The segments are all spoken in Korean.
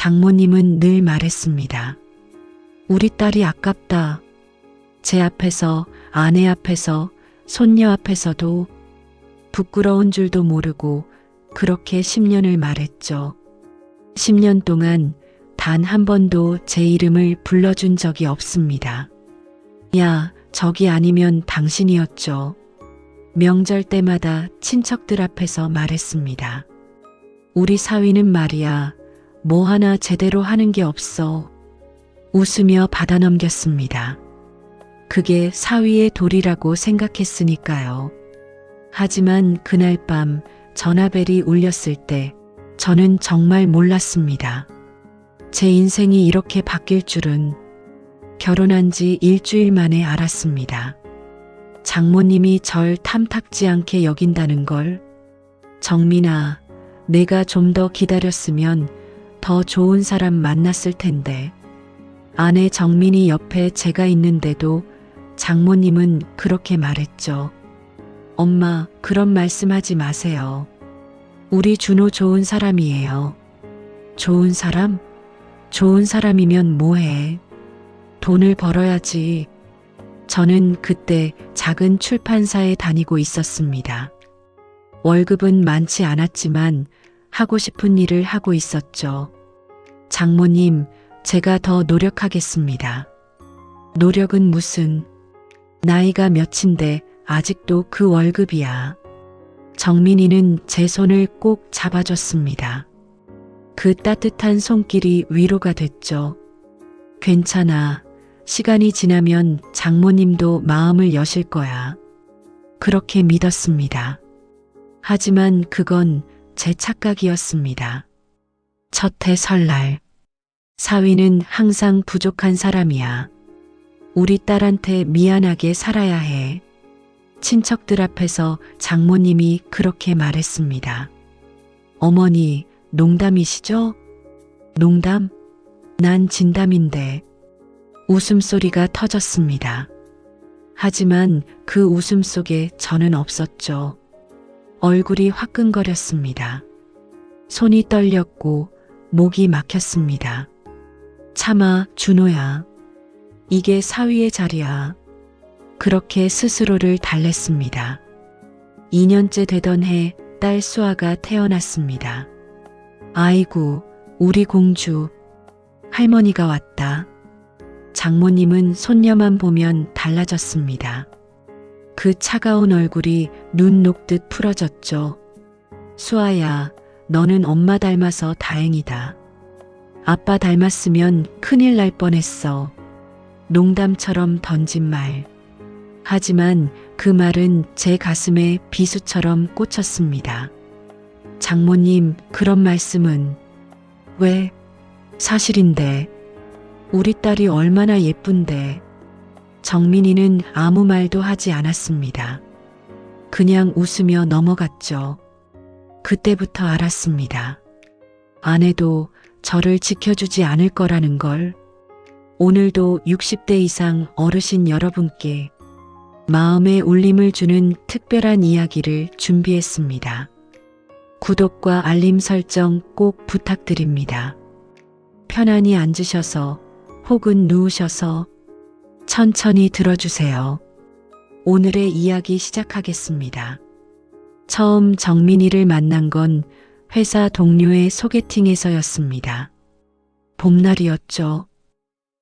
장모님은 늘 말했습니다. 우리 딸이 아깝다. 제 앞에서, 아내 앞에서, 손녀 앞에서도 부끄러운 줄도 모르고 그렇게 10년을 말했죠. 10년 동안 단 한 번도 제 이름을 불러준 적이 없습니다. 야, 저기 아니면 당신이었죠. 명절 때마다 친척들 앞에서 말했습니다. 우리 사위는 말이야, 뭐 하나 제대로 하는 게 없어. 웃으며 받아넘겼습니다. 그게 사위의 도리라고 생각했으니까요. 하지만 그날 밤 전화벨이 울렸을 때 저는 정말 몰랐습니다. 제 인생이 이렇게 바뀔 줄은 결혼한 지 일주일 만에 알았습니다. 장모님이 절 탐탁지 않게 여긴다는 걸. 정민아, 내가 좀 더 기다렸으면 더 좋은 사람 만났을 텐데. 아내 정민이 옆에 제가 있는데도 장모님은 그렇게 말했죠. 엄마, 그런 말씀하지 마세요. 우리 준호 좋은 사람이에요. 좋은 사람? 좋은 사람이면 뭐해? 돈을 벌어야지. 저는 그때 작은 출판사에 다니고 있었습니다. 월급은 많지 않았지만 하고 싶은 일을 하고 있었죠. 장모님, 제가 더 노력하겠습니다. 노력은 무슨? 나이가 몇인데 아직도 그 월급이야. 정민이는 제 손을 꼭 잡아줬습니다. 그 따뜻한 손길이 위로가 됐죠. 괜찮아. 시간이 지나면 장모님도 마음을 여실 거야. 그렇게 믿었습니다. 하지만 그건 제 착각이었습니다. 첫 해 설날. 사위는 항상 부족한 사람이야. 우리 딸한테 미안하게 살아야 해. 친척들 앞에서 장모님이 그렇게 말했습니다. 어머니, 농담이시죠? 농담? 난 진담인데. 웃음소리가 터졌습니다. 하지만 그 웃음 속에 저는 없었죠. 얼굴이 화끈거렸습니다. 손이 떨렸고 목이 막혔습니다. 참아, 준호야. 이게 사위의 자리야. 그렇게 스스로를 달랬습니다. 2년째 되던 해 딸 수아가 태어났습니다. 아이고, 우리 공주. 할머니가 왔다. 장모님은 손녀만 보면 달라졌습니다. 그 차가운 얼굴이 눈 녹듯 풀어졌죠. 수아야, 너는 엄마 닮아서 다행이다. 아빠 닮았으면 큰일 날 뻔했어. 농담처럼 던진 말. 하지만 그 말은 제 가슴에 비수처럼 꽂혔습니다. 장모님, 그런 말씀은. 왜? 사실인데. 우리 딸이 얼마나 예쁜데. 정민이는 아무 말도 하지 않았습니다. 그냥 웃으며 넘어갔죠. 그때부터 알았습니다. 아내도 저를 지켜주지 않을 거라는 걸. 오늘도 60대 이상 어르신 여러분께 마음에 울림을 주는 특별한 이야기를 준비했습니다. 구독과 알림 설정 꼭 부탁드립니다. 편안히 앉으셔서 혹은 누우셔서 천천히 들어주세요. 오늘의 이야기 시작하겠습니다. 처음 정민이를 만난 건 회사 동료의 소개팅에서였습니다. 봄날이었죠.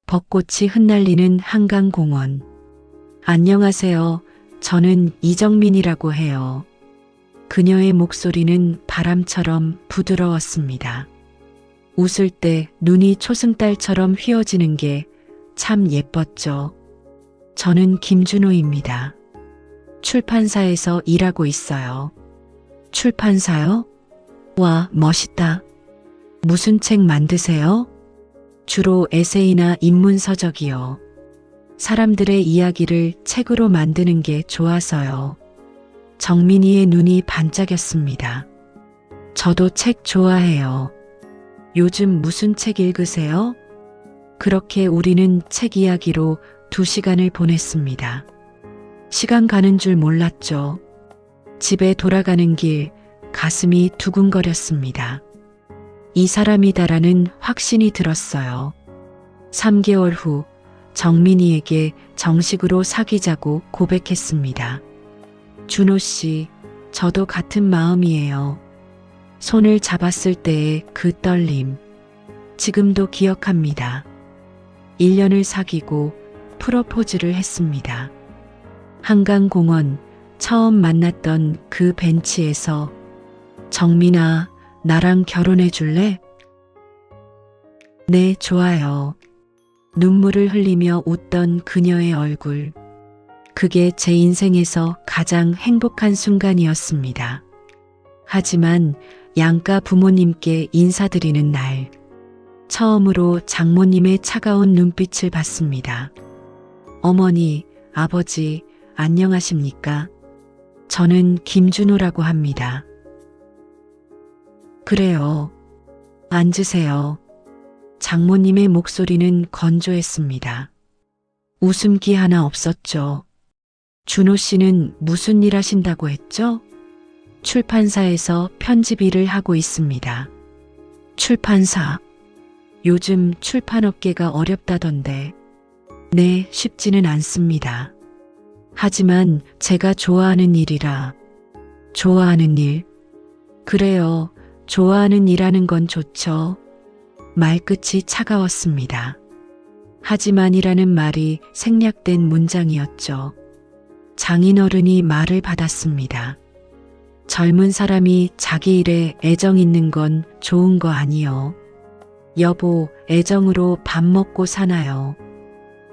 벚꽃이 흩날리는 한강공원. 안녕하세요. 저는 이정민이라고 해요. 그녀의 목소리는 바람처럼 부드러웠습니다. 웃을 때 눈이 초승달처럼 휘어지는 게 참 예뻤죠. 저는 김준호입니다. 출판사에서 일하고 있어요. 출판사요? 와, 멋있다. 무슨 책 만드세요? 주로 에세이나 인문서적이요. 사람들의 이야기를 책으로 만드는 게 좋아서요. 정민이의 눈이 반짝였습니다. 저도 책 좋아해요. 요즘 무슨 책 읽으세요? 그렇게 우리는 책 이야기로 2시간을 보냈습니다. 시간 가는 줄 몰랐죠. 집에 돌아가는 길 가슴이 두근거렸습니다. 이 사람이다라는 확신이 들었어요. 3개월 후 정민이에게 정식으로 사귀자고 고백했습니다. 준호 씨, 저도 같은 마음이에요. 손을 잡았을 때의 그 떨림, 지금도 기억합니다. 1년을 사귀고 프로포즈를 했습니다. 한강공원 처음 만났던 그 벤치에서 정민아, 나랑 결혼해 줄래? 네, 좋아요. 눈물을 흘리며 웃던 그녀의 얼굴. 그게 제 인생에서 가장 행복한 순간이었습니다. 하지만 양가 부모님께 인사드리는 날, 처음으로 장모님의 차가운 눈빛을 봤습니다. 어머니, 아버지, 안녕하십니까? 저는 김준호라고 합니다. 그래요. 앉으세요. 장모님의 목소리는 건조했습니다. 웃음기 하나 없었죠. 준호 씨는 무슨 일 하신다고 했죠? 출판사에서 편집 일을 하고 있습니다. 출판사. 요즘 출판업계가 어렵다던데. 네, 쉽지는 않습니다. 하지만 제가 좋아하는 일이라. 좋아하는 일? 그래요. 좋아하는 일하는 건 좋죠. 말끝이 차가웠습니다. 하지만이라는 말이 생략된 문장이었죠. 장인어른이 말을 받았습니다. 젊은 사람이 자기 일에 애정 있는 건 좋은 거 아니요. 여보, 애정으로 밥 먹고 사나요?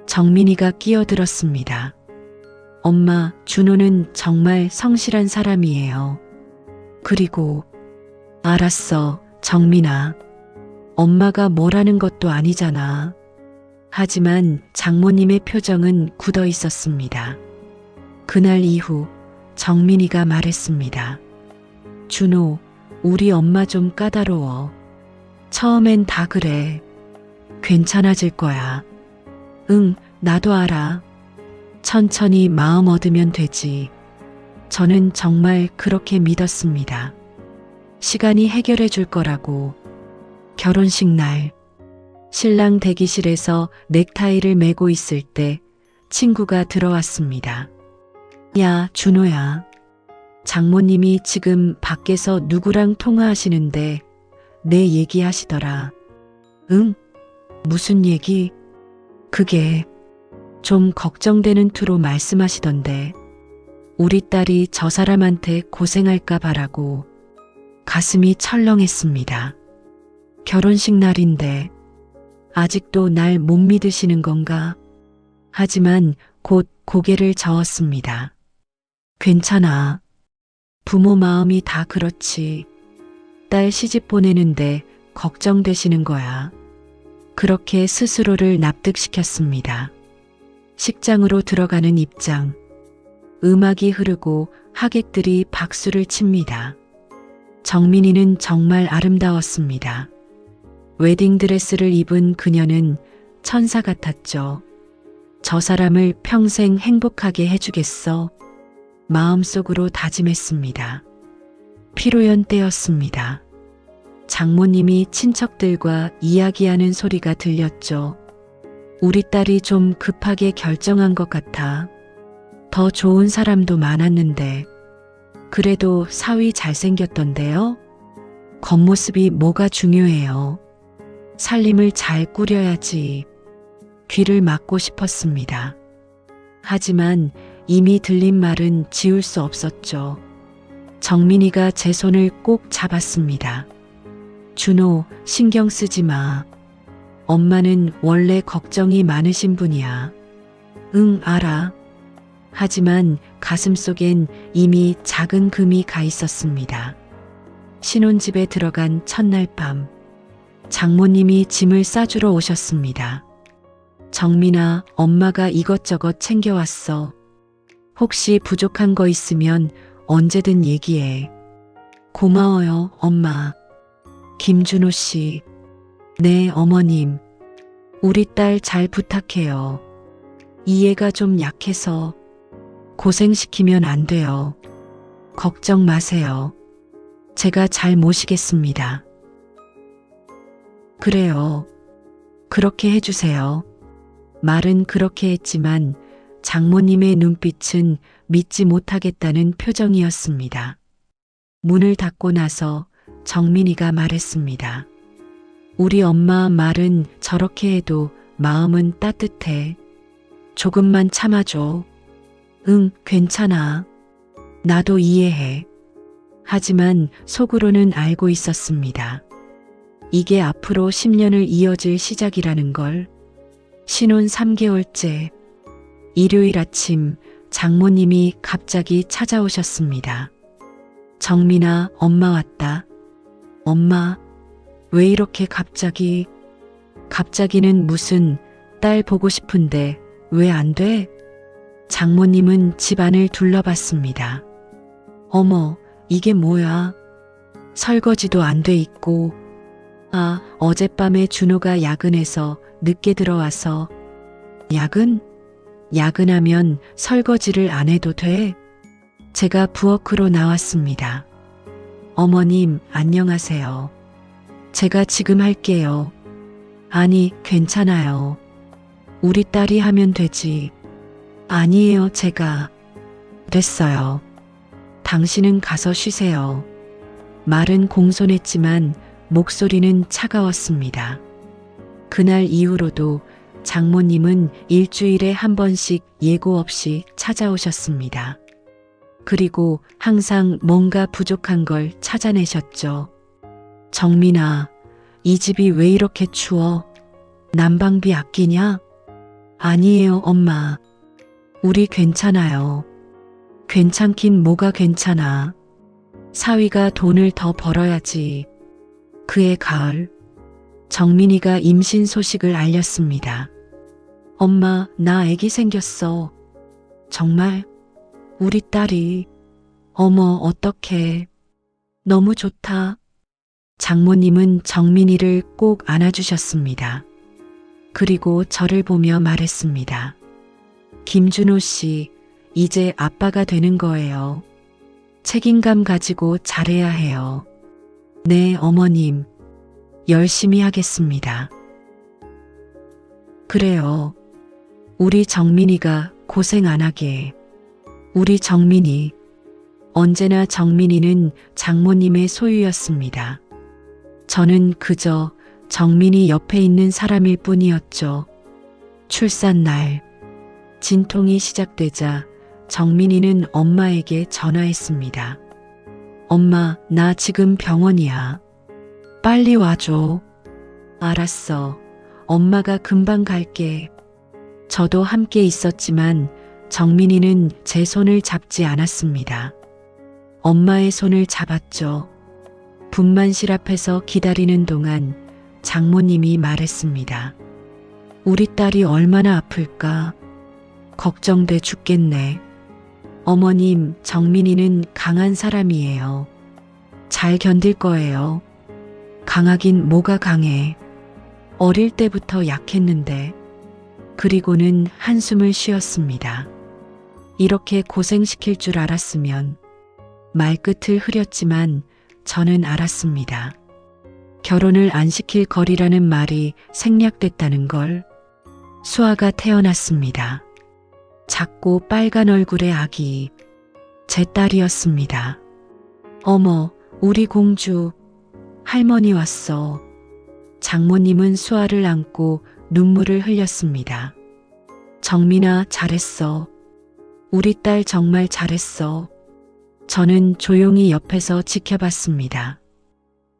정민이가 끼어들었습니다. 엄마, 준호는 정말 성실한 사람이에요. 그리고 알았어, 정민아. 엄마가 뭐라는 것도 아니잖아. 하지만 장모님의 표정은 굳어 있었습니다. 그날 이후 정민이가 말했습니다. 준호, 우리 엄마 좀 까다로워. 처음엔 다 그래. 괜찮아질 거야. 응, 나도 알아. 천천히 마음 얻으면 되지. 저는 정말 그렇게 믿었습니다. 시간이 해결해 줄 거라고. 결혼식 날, 신랑 대기실에서 넥타이를 매고 있을 때 친구가 들어왔습니다. 야, 준호야. 장모님이 지금 밖에서 누구랑 통화하시는데 내 얘기하시더라. 응? 무슨 얘기? 그게 좀 걱정되는 투로 말씀하시던데 우리 딸이 저 사람한테 고생할까 봐라고. 가슴이 철렁했습니다. 결혼식 날인데 아직도 날 못 믿으시는 건가? 하지만 곧 고개를 저었습니다. 괜찮아. 부모 마음이 다 그렇지. 딸 시집 보내는데 걱정되시는 거야. 그렇게 스스로를 납득시켰습니다. 식장으로 들어가는 입장. 음악이 흐르고 하객들이 박수를 칩니다. 정민이는 정말 아름다웠습니다. 웨딩드레스를 입은 그녀는 천사 같았죠. 저 사람을 평생 행복하게 해주겠어. 마음속으로 다짐했습니다. 피로연 때였습니다. 장모님이 친척들과 이야기하는 소리가 들렸죠. 우리 딸이 좀 급하게 결정한 것 같아. 더 좋은 사람도 많았는데. 그래도 사위 잘생겼던데요? 겉모습이 뭐가 중요해요. 살림을 잘 꾸려야지. 귀를 막고 싶었습니다. 하지만 이미 들린 말은 지울 수 없었죠. 정민이가 제 손을 꼭 잡았습니다. 준호, 신경 쓰지 마. 엄마는 원래 걱정이 많으신 분이야. 응, 알아. 하지만 가슴속엔 이미 작은 금이 가 있었습니다. 신혼집에 들어간 첫날 밤, 장모님이 짐을 싸주러 오셨습니다. 정민아, 엄마가 이것저것 챙겨왔어. 혹시 부족한 거 있으면 언제든 얘기해. 고마워요, 엄마. 김준호 씨. 네, 어머님. 우리 딸 잘 부탁해요. 이해가 좀 약해서 고생시키면 안 돼요. 걱정 마세요. 제가 잘 모시겠습니다. 그래요. 그렇게 해주세요. 말은 그렇게 했지만 장모님의 눈빛은 믿지 못하겠다는 표정이었습니다. 문을 닫고 나서 정민이가 말했습니다. 우리 엄마 말은 저렇게 해도 마음은 따뜻해. 조금만 참아줘. 응, 괜찮아. 나도 이해해. 하지만 속으로는 알고 있었습니다. 이게 앞으로 10년을 이어질 시작이라는 걸. 신혼 3개월째. 일요일 아침 장모님이 갑자기 찾아오셨습니다. 정민아, 엄마 왔다. 엄마, 왜 이렇게 갑자기? 갑자기는 무슨, 딸 보고 싶은데 왜 안 돼? 장모님은 집안을 둘러봤습니다. 어머, 이게 뭐야? 설거지도 안 돼 있고. 아, 어젯밤에 준호가 야근해서 늦게 들어와서. 야근? 야근하면 설거지를 안 해도 돼? 제가 부엌으로 나왔습니다. 어머님, 안녕하세요. 제가 지금 할게요. 아니, 괜찮아요. 우리 딸이 하면 되지. 아니에요, 제가. 됐어요. 당신은 가서 쉬세요. 말은 공손했지만 목소리는 차가웠습니다. 그날 이후로도 장모님은 일주일에 한 번씩 예고 없이 찾아오셨습니다. 그리고 항상 뭔가 부족한 걸 찾아내셨죠. 정민아, 이 집이 왜 이렇게 추워? 난방비 아끼냐? 아니에요, 엄마. 우리 괜찮아요. 괜찮긴 뭐가 괜찮아. 사위가 돈을 더 벌어야지. 그해 가을, 정민이가 임신 소식을 알렸습니다. 엄마, 나 아기 생겼어. 정말? 우리 딸이. 어머, 어떡해. 너무 좋다. 장모님은 정민이를 꼭 안아주셨습니다. 그리고 저를 보며 말했습니다. 김준호 씨, 이제 아빠가 되는 거예요. 책임감 가지고 잘해야 해요. 네, 어머님. 열심히 하겠습니다. 그래요. 우리 정민이가 고생 안 하게. 우리 정민이. 언제나 정민이는 장모님의 소유였습니다. 저는 그저 정민이 옆에 있는 사람일 뿐이었죠. 출산 날, 진통이 시작되자 정민이는 엄마에게 전화했습니다. 엄마, 나 지금 병원이야. 빨리 와줘. 알았어. 엄마가 금방 갈게. 저도 함께 있었지만 정민이는 제 손을 잡지 않았습니다. 엄마의 손을 잡았죠. 분만실 앞에서 기다리는 동안 장모님이 말했습니다. 우리 딸이 얼마나 아플까? 걱정돼 죽겠네. 어머님, 정민이는 강한 사람이에요. 잘 견딜 거예요. 강하긴 뭐가 강해. 어릴 때부터 약했는데. 그리고는 한숨을 쉬었습니다. 이렇게 고생시킬 줄 알았으면. 말끝을 흐렸지만 저는 알았습니다. 결혼을 안 시킬 거리라는 말이 생략됐다는 걸. 수아가 태어났습니다. 작고 빨간 얼굴의 아기. 제 딸이었습니다. 어머, 우리 공주. 할머니 왔어. 장모님은 수아를 안고 눈물을 흘렸습니다. 정민아, 잘했어. 우리 딸 정말 잘했어. 저는 조용히 옆에서 지켜봤습니다.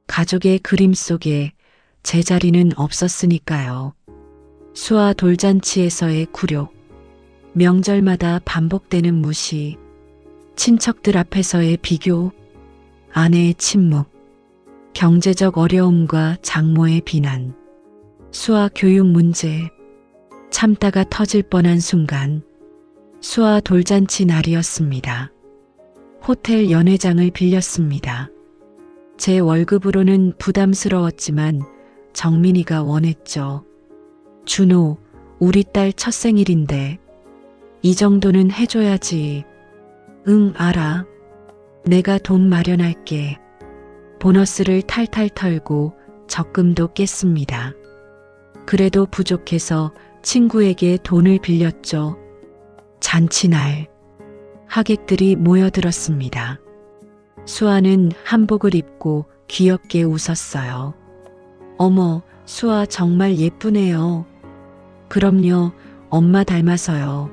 가족의 그림 속에 제 자리는 없었으니까요. 수아 돌잔치에서의 굴욕, 명절마다 반복되는 무시, 친척들 앞에서의 비교, 아내의 침묵, 경제적 어려움과 장모의 비난, 수아 교육 문제, 참다가 터질 뻔한 순간, 수아 돌잔치 날이었습니다. 호텔 연회장을 빌렸습니다. 제 월급으로는 부담스러웠지만 정민이가 원했죠. 준호, 우리 딸 첫 생일인데 이 정도는 해줘야지. 응, 알아. 내가 돈 마련할게. 보너스를 탈탈 털고 적금도 깼습니다. 그래도 부족해서 친구에게 돈을 빌렸죠. 잔치날 하객들이 모여들었습니다. 수아는 한복을 입고 귀엽게 웃었어요. 어머, 수아 정말 예쁘네요. 그럼요, 엄마 닮아서요.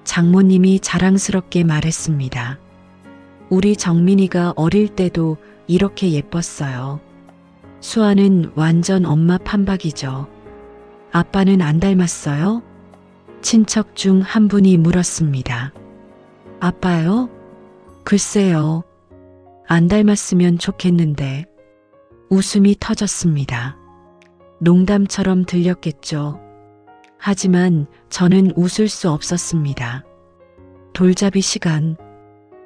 장모님이 자랑스럽게 말했습니다. 우리 정민이가 어릴 때도 이렇게 예뻤어요. 수아는 완전 엄마 판박이죠. 아빠는 안 닮았어요? 친척 중 한 분이 물었습니다. 아빠요? 글쎄요. 안 닮았으면 좋겠는데. 웃음이 터졌습니다. 농담처럼 들렸겠죠. 하지만 저는 웃을 수 없었습니다. 돌잡이 시간.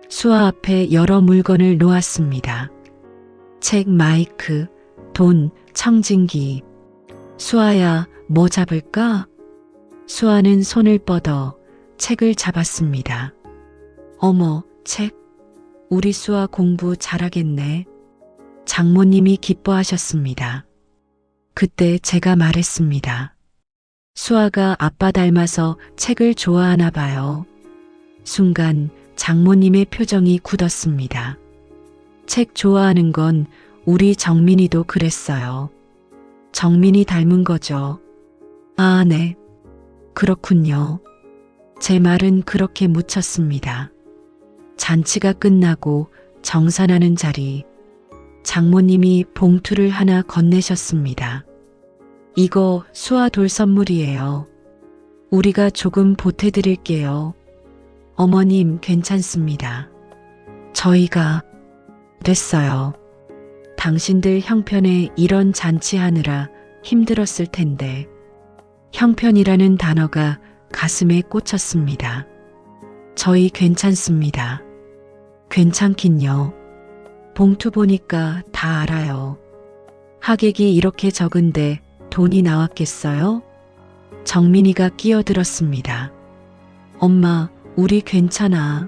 수아 앞에 여러 물건을 놓았습니다. 책, 마이크, 돈, 청진기. 수아야, 뭐 잡을까? 수아는 손을 뻗어 책을 잡았습니다. 어머, 책. 우리 수아 공부 잘하겠네. 장모님이 기뻐하셨습니다. 그때 제가 말했습니다. 수아가 아빠 닮아서 책을 좋아하나 봐요. 순간 장모님의 표정이 굳었습니다. 책 좋아하는 건 우리 정민이도 그랬어요. 정민이 닮은 거죠. 아, 네. 그렇군요. 제 말은 그렇게 묻혔습니다. 잔치가 끝나고 정산하는 자리. 장모님이 봉투를 하나 건네셨습니다. 이거 수아 돌 선물이에요. 우리가 조금 보태드릴게요. 어머님 괜찮습니다. 저희가 됐어요. 당신들 형편에 이런 잔치하느라 힘들었을 텐데. 형편이라는 단어가 가슴에 꽂혔습니다. 저희 괜찮습니다. 괜찮긴요. 봉투 보니까 다 알아요. 하객이 이렇게 적은데 돈이 나왔겠어요? 정민이가 끼어들었습니다. 엄마, 우리 괜찮아.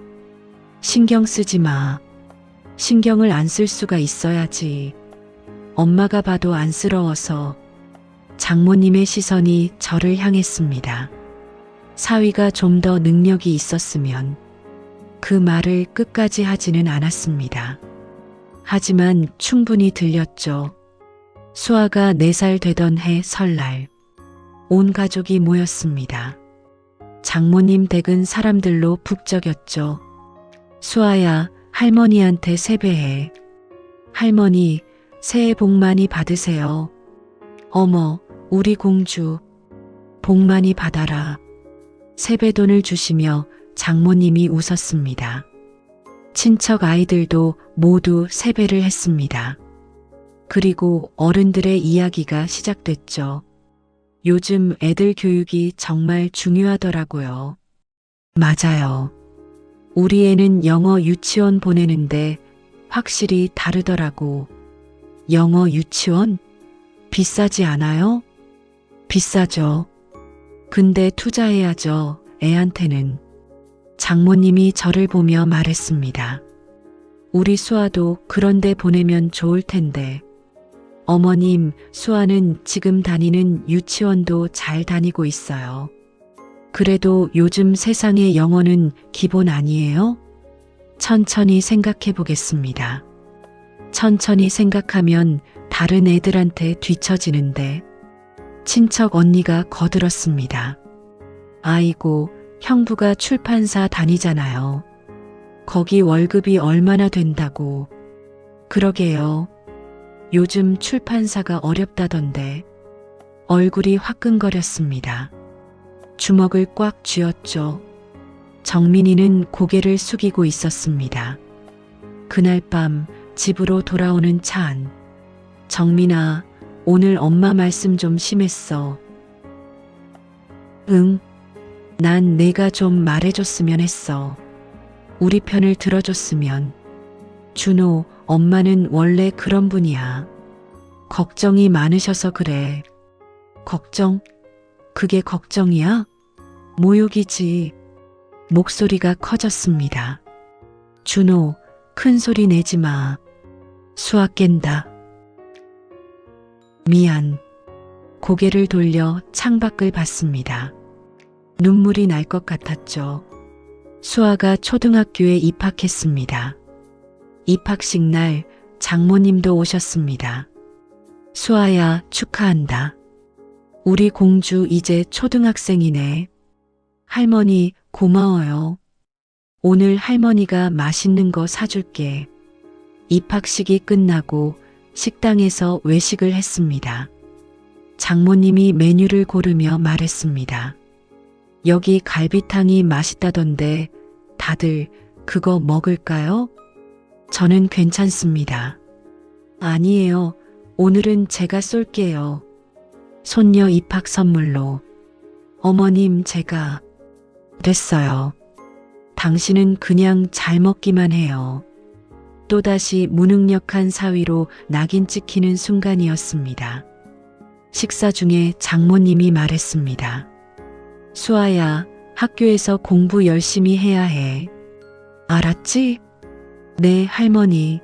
신경 쓰지 마. 신경을 안 쓸 수가 있어야지. 엄마가 봐도 안쓰러워서. 장모님의 시선이 저를 향했습니다. 사위가 좀 더 능력이 있었으면 그 말을 끝까지 하지는 않았습니다. 하지만 충분히 들렸죠. 수아가 4살 되던 해 설날, 온 가족이 모였습니다. 장모님 댁은 사람들로 북적였죠. 수아야, 할머니한테 세배해. 할머니, 새해 복 많이 받으세요. 어머, 우리 공주, 복 많이 받아라. 세배돈을 주시며 장모님이 웃었습니다. 친척 아이들도 모두 세배를 했습니다. 그리고 어른들의 이야기가 시작됐죠. 요즘 애들 교육이 정말 중요하더라고요. 맞아요. 우리 애는 영어 유치원 보내는데 확실히 다르더라고. 영어 유치원? 비싸지 않아요? 비싸죠. 근데 투자해야죠, 애한테는. 장모님이 저를 보며 말했습니다. 우리 수아도 그런데 보내면 좋을 텐데. 어머님, 수아는 지금 다니는 유치원도 잘 다니고 있어요. 그래도 요즘 세상의 영어는 기본 아니에요? 천천히 생각해 보겠습니다. 천천히 생각하면 다른 애들한테 뒤처지는데. 친척 언니가 거들었습니다. 아이고, 형부가 출판사 다니잖아요. 거기 월급이 얼마나 된다고. 그러게요. 요즘 출판사가 어렵다던데. 얼굴이 화끈거렸습니다. 주먹을 꽉 쥐었죠. 정민이는 고개를 숙이고 있었습니다. 그날 밤 집으로 돌아오는 차 안. 정민아, 오늘 엄마 말씀 좀 심했어. 응. 난 내가 좀 말해줬으면 했어. 우리 편을 들어줬으면. 준호, 엄마는 원래 그런 분이야. 걱정이 많으셔서 그래. 걱정? 그게 걱정이야? 모욕이지. 목소리가 커졌습니다. 준호, 큰 소리 내지 마. 수아 깬다. 미안. 고개를 돌려 창밖을 봤습니다. 눈물이 날 것 같았죠. 수아가 초등학교에 입학했습니다. 입학식 날 장모님도 오셨습니다. 수아야, 축하한다. 우리 공주 이제 초등학생이네. 할머니, 고마워요. 오늘 할머니가 맛있는 거 사줄게. 입학식이 끝나고 식당에서 외식을 했습니다. 장모님이 메뉴를 고르며 말했습니다. 여기 갈비탕이 맛있다던데 다들 그거 먹을까요? 저는 괜찮습니다. 아니에요. 오늘은 제가 쏠게요. 손녀 입학 선물로. 어머님, 제가. 됐어요. 당신은 그냥 잘 먹기만 해요. 또다시 무능력한 사위로 낙인 찍히는 순간이었습니다. 식사 중에 장모님이 말했습니다. 수아야, 학교에서 공부 열심히 해야 해. 알았지? 네, 할머니.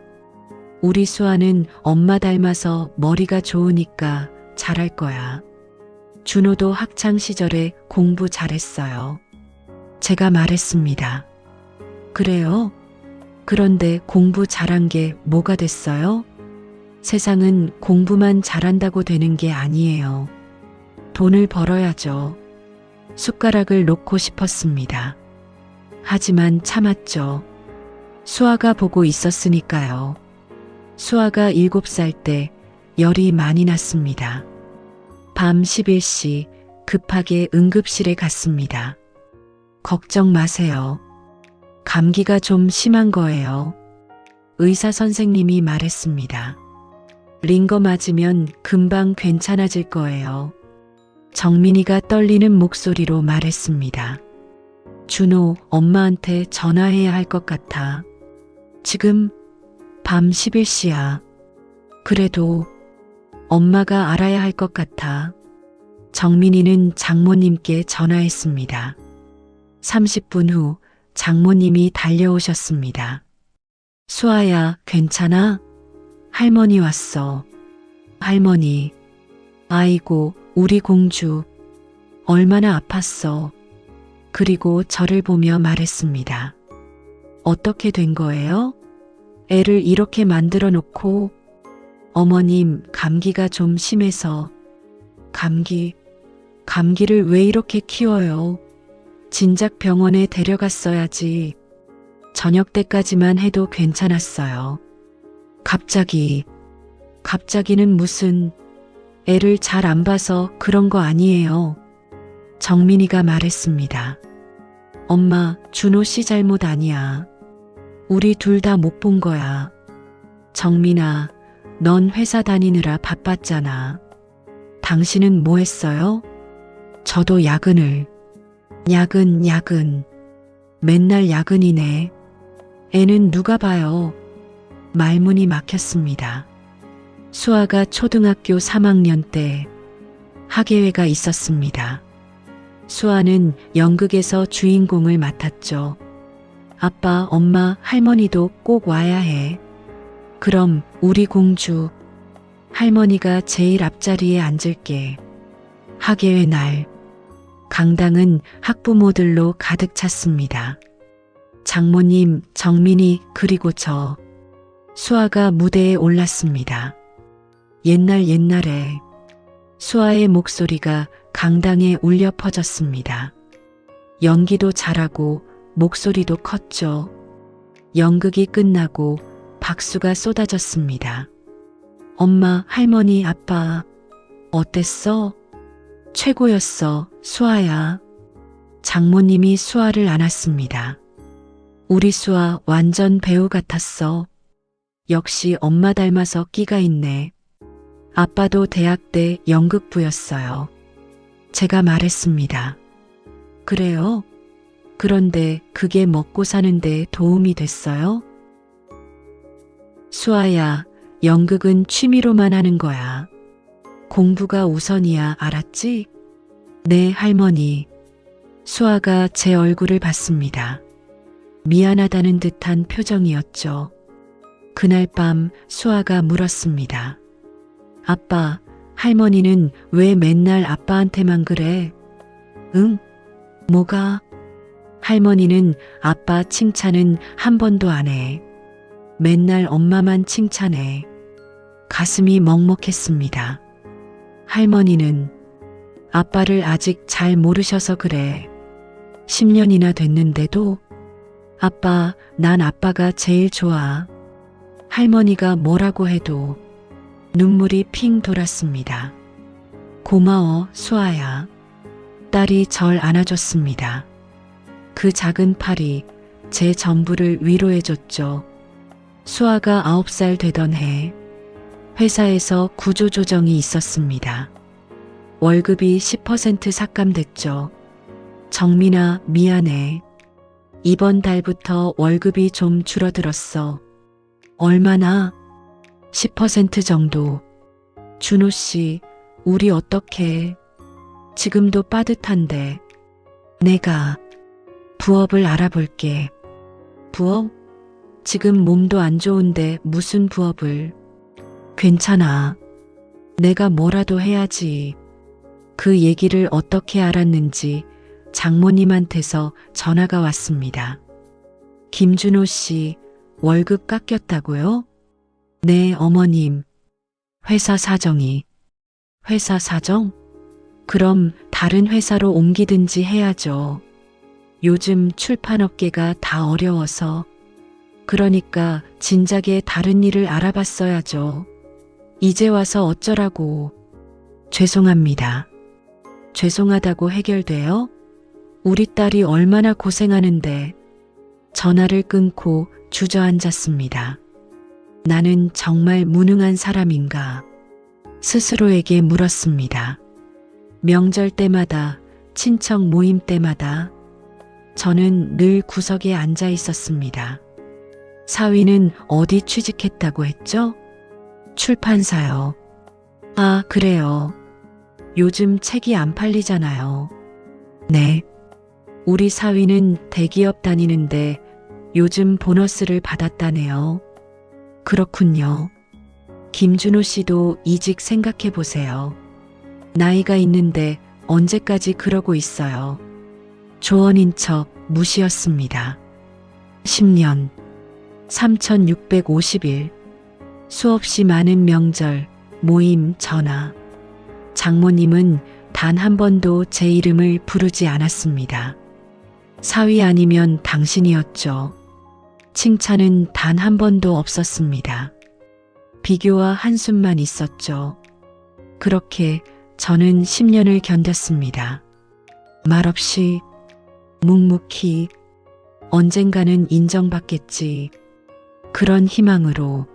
우리 수아는 엄마 닮아서 머리가 좋으니까 잘할 거야. 준호도 학창 시절에 공부 잘했어요. 제가 말했습니다. 그래요? 그런데 공부 잘한 게 뭐가 됐어요? 세상은 공부만 잘한다고 되는 게 아니에요. 돈을 벌어야죠. 숟가락을 놓고 싶었습니다. 하지만 참았죠. 수아가 보고 있었으니까요. 수아가 7살 때 열이 많이 났습니다. 밤 11시 급하게 응급실에 갔습니다. 걱정 마세요. 감기가 좀 심한 거예요. 의사 선생님이 말했습니다. 링거 맞으면 금방 괜찮아질 거예요. 정민이가 떨리는 목소리로 말했습니다. 준호, 엄마한테 전화해야 할 것 같아. 지금 밤 11시야. 그래도 엄마가 알아야 할 것 같아. 정민이는 장모님께 전화했습니다. 30분 후 장모님이 달려오셨습니다. 수아야, 괜찮아? 할머니 왔어. 할머니. 아이고, 우리 공주. 얼마나 아팠어. 그리고 저를 보며 말했습니다. 어떻게 된 거예요? 애를 이렇게 만들어 놓고. 어머님, 감기가 좀 심해서. 감기를 왜 이렇게 키워요? 진작 병원에 데려갔어야지. 저녁 때까지만 해도 괜찮았어요. 갑자기는 무슨. 애를 잘 안 봐서 그런 거 아니에요. 정민이가 말했습니다. 엄마, 준호 씨 잘못 아니야. 우리 둘 다 못 본 거야. 정민아, 넌 회사 다니느라 바빴잖아. 당신은 뭐 했어요? 저도 야근을. 야근. 맨날 야근이네. 애는 누가 봐요. 말문이 막혔습니다. 수아가 초등학교 3학년 때 학예회가 있었습니다. 수아는 연극에서 주인공을 맡았죠. 아빠, 엄마, 할머니도 꼭 와야 해. 그럼 우리 공주. 할머니가 제일 앞자리에 앉을게. 학예회 날. 강당은 학부모들로 가득 찼습니다. 장모님, 정민이, 그리고 저. 수아가 무대에 올랐습니다. 옛날에 수아의 목소리가 강당에 울려 퍼졌습니다. 연기도 잘하고 목소리도 컸죠. 연극이 끝나고 박수가 쏟아졌습니다. 엄마, 할머니, 아빠, 어땠어? 최고였어, 수아야. 장모님이 수아를 안았습니다. 우리 수아 완전 배우 같았어. 역시 엄마 닮아서 끼가 있네. 아빠도 대학 때 연극부였어요. 제가 말했습니다. 그래요? 그런데 그게 먹고 사는데 도움이 됐어요? 수아야, 연극은 취미로만 하는 거야. 공부가 우선이야, 알았지? 네, 할머니. 수아가 제 얼굴을 봤습니다. 미안하다는 듯한 표정이었죠. 그날 밤 수아가 물었습니다. 아빠, 할머니는 왜 맨날 아빠한테만 그래? 응? 뭐가? 할머니는 아빠 칭찬은 한 번도 안 해. 맨날 엄마만 칭찬해. 가슴이 먹먹했습니다. 할머니는 아빠를 아직 잘 모르셔서 그래. 10년이나 됐는데도 아빠, 난 아빠가 제일 좋아. 할머니가 뭐라고 해도 눈물이 핑 돌았습니다. 고마워, 수아야. 딸이 절 안아줬습니다. 그 작은 팔이 제 전부를 위로해줬죠. 수아가 9살 되던 해, 회사에서 구조조정이 있었습니다. 월급이 10% 삭감됐죠. 정민아, 미안해. 이번 달부터 월급이 좀 줄어들었어. 얼마나? 10% 정도. 준호 씨, 우리 어떡해? 지금도 빠듯한데. 내가 부업을 알아볼게. 부업? 지금 몸도 안 좋은데 무슨 부업을? 괜찮아. 내가 뭐라도 해야지. 그 얘기를 어떻게 알았는지 장모님한테서 전화가 왔습니다. 김준호 씨, 월급 깎였다고요? 네, 어머님. 회사 사정이. 회사 사정? 그럼 다른 회사로 옮기든지 해야죠. 요즘 출판업계가 다 어려워서. 그러니까 진작에 다른 일을 알아봤어야죠. 이제 와서 어쩌라고. 죄송합니다. 죄송하다고 해결돼요? 우리 딸이 얼마나 고생하는데. 전화를 끊고 주저앉았습니다. 나는 정말 무능한 사람인가? 스스로에게 물었습니다. 명절 때마다, 친척 모임 때마다 저는 늘 구석에 앉아 있었습니다. 사위는 어디 취직했다고 했죠? 출판사요. 아, 그래요. 요즘 책이 안 팔리잖아요. 네. 우리 사위는 대기업 다니는데 요즘 보너스를 받았다네요. 그렇군요. 김준호 씨도 이직 생각해 보세요. 나이가 있는데 언제까지 그러고 있어요. 조언인 척 무시였습니다. 10년, 3650일, 수없이 많은 명절, 모임, 전화. 장모님은 단 한 번도 제 이름을 부르지 않았습니다. 사위 아니면 당신이었죠. 칭찬은 단 한 번도 없었습니다. 비교와 한숨만 있었죠. 그렇게 저는 10년을 견뎠습니다. 말없이, 묵묵히, 언젠가는 인정받겠지. 그런 희망으로.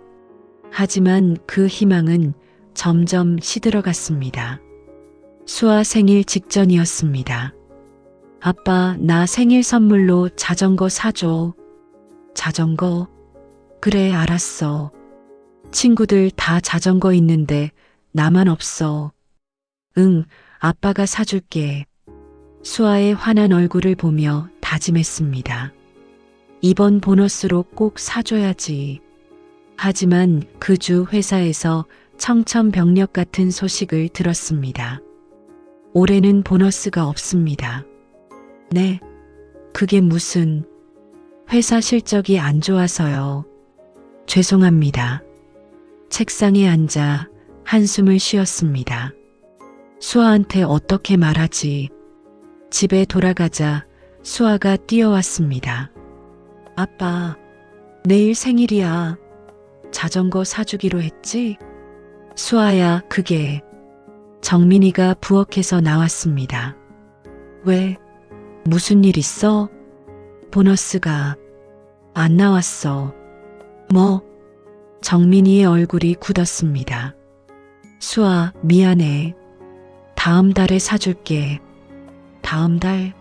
하지만 그 희망은 점점 시들어갔습니다. 수아 생일 직전이었습니다. 아빠, 나 생일 선물로 자전거 사줘. 자전거? 그래, 알았어. 친구들 다 자전거 있는데 나만 없어. 응, 아빠가 사줄게. 수아의 환한 얼굴을 보며 다짐했습니다. 이번 보너스로 꼭 사줘야지. 하지만 그 주 회사에서 청천벽력 같은 소식을 들었습니다. 올해는 보너스가 없습니다. 네, 그게 무슨... 회사 실적이 안 좋아서요. 죄송합니다. 책상에 앉아 한숨을 쉬었습니다. 수아한테 어떻게 말하지? 집에 돌아가자 수아가 뛰어왔습니다. 아빠, 내일 생일이야. 자전거 사주기로 했지? 수아야, 그게... 정민이가 부엌에서 나왔습니다. 왜? 무슨 일 있어? 보너스가 안 나왔어. 뭐? 정민이의 얼굴이 굳었습니다. 수아, 미안해. 다음 달에 사줄게. 다음 달?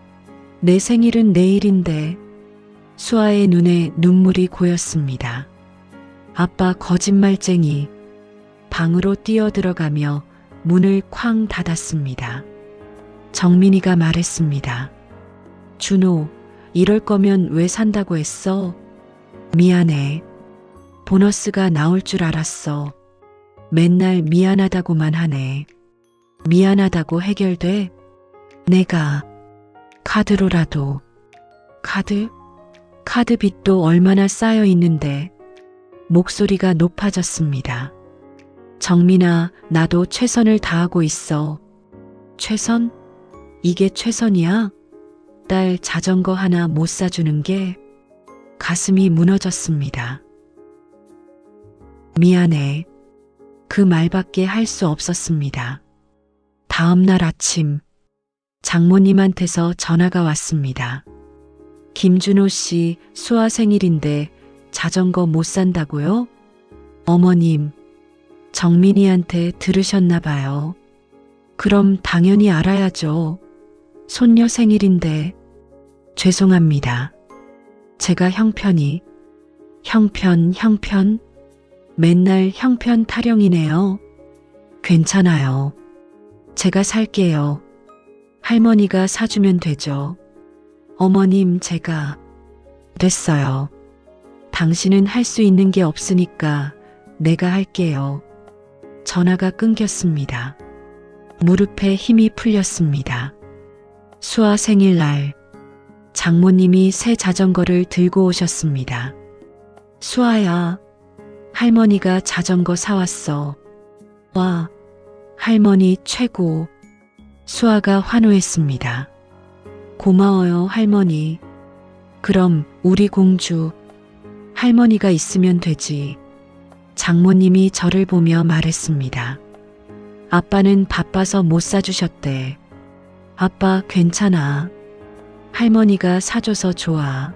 내 생일은 내일인데. 수아의 눈에 눈물이 고였습니다. 아빠 거짓말쟁이. 방으로 뛰어들어가며 문을 쾅 닫았습니다. 정민이가 말했습니다. 준호, 이럴 거면 왜 산다고 했어? 미안해. 보너스가 나올 줄 알았어. 맨날 미안하다고만 하네. 미안하다고 해결돼? 내가 카드로라도. 카드? 카드 빚도 얼마나 쌓여 있는데. 목소리가 높아졌습니다. 정민아, 나도 최선을 다하고 있어. 최선? 이게 최선이야? 딸 자전거 하나 못 사주는 게 가슴이 무너졌습니다. 미안해. 그 말밖에 할 수 없었습니다. 다음 날 아침 장모님한테서 전화가 왔습니다. 김준호 씨 수아 생일인데 자전거 못 산다고요? 어머님, 정민이한테 들으셨나 봐요. 그럼 당연히 알아야죠. 손녀 생일인데. 죄송합니다. 제가 형편? 맨날 형편 타령이네요. 괜찮아요. 제가 살게요. 할머니가 사주면 되죠. 어머님, 제가. 됐어요. 당신은 할 수 있는 게 없으니까 내가 할게요. 전화가 끊겼습니다. 무릎에 힘이 풀렸습니다. 수아 생일날 장모님이 새 자전거를 들고 오셨습니다. 수아야, 할머니가 자전거 사왔어. 와, 할머니 최고. 수아가 환호했습니다. 고마워요, 할머니. 그럼 우리 공주, 할머니가 있으면 되지. 장모님이 저를 보며 말했습니다. 아빠는 바빠서 못 사주셨대. 아빠 괜찮아. 할머니가 사줘서 좋아.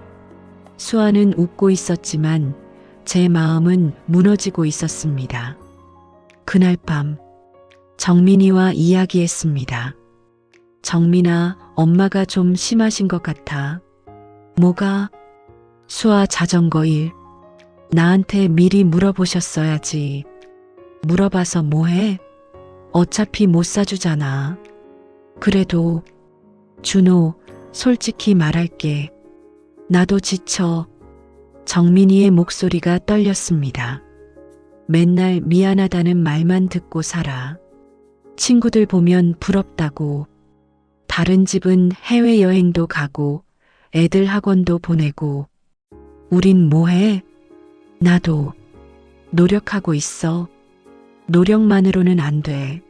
수아는 웃고 있었지만 제 마음은 무너지고 있었습니다. 그날 밤 정민이와 이야기했습니다. 정민아, 엄마가 좀 심하신 것 같아. 뭐가? 수아 자전거 일. 나한테 미리 물어보셨어야지. 물어봐서 뭐해? 어차피 못 사주잖아. 그래도 준호, 솔직히 말할게. 나도 지쳐. 정민이의 목소리가 떨렸습니다. 맨날 미안하다는 말만 듣고 살아. 친구들 보면 부럽다고. 다른 집은 해외여행도 가고 애들 학원도 보내고. 우린 뭐해? 나도 노력하고 있어. 노력만으로는 안 돼.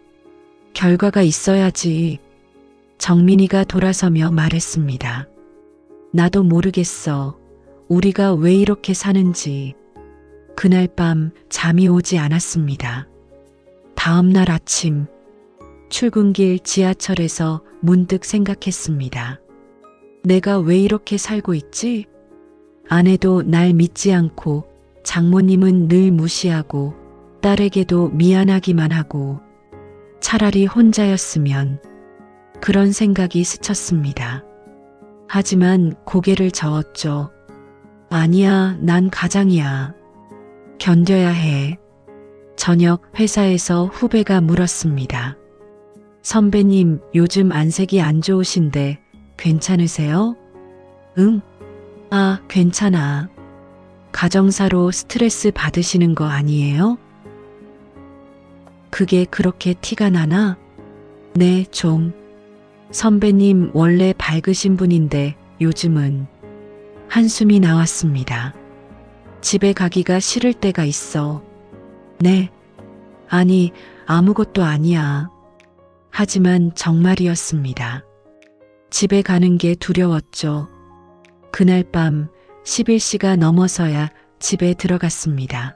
결과가 있어야지. 정민이가 돌아서며 말했습니다. 나도 모르겠어. 우리가 왜 이렇게 사는지. 그날 밤 잠이 오지 않았습니다. 다음 날 아침 출근길 지하철에서 문득 생각했습니다. 내가 왜 이렇게 살고 있지? 아내도 날 믿지 않고 장모님은 늘 무시하고 딸에게도 미안하기만 하고 차라리 혼자였으면. 그런 생각이 스쳤습니다. 하지만 고개를 저었죠. 아니야, 난 가장이야. 견뎌야 해. 저녁 회사에서 후배가 물었습니다. 선배님, 요즘 안색이 안 좋으신데 괜찮으세요? 응? 아, 괜찮아. 가정사로 스트레스 받으시는 거 아니에요? 그게 그렇게 티가 나나? 네, 좀. 선배님 원래 밝으신 분인데 요즘은. 한숨이 나왔습니다. 집에 가기가 싫을 때가 있어. 네. 아니, 아무것도 아니야. 하지만 정말이었습니다. 집에 가는 게 두려웠죠. 그날 밤 11시가 넘어서야 집에 들어갔습니다.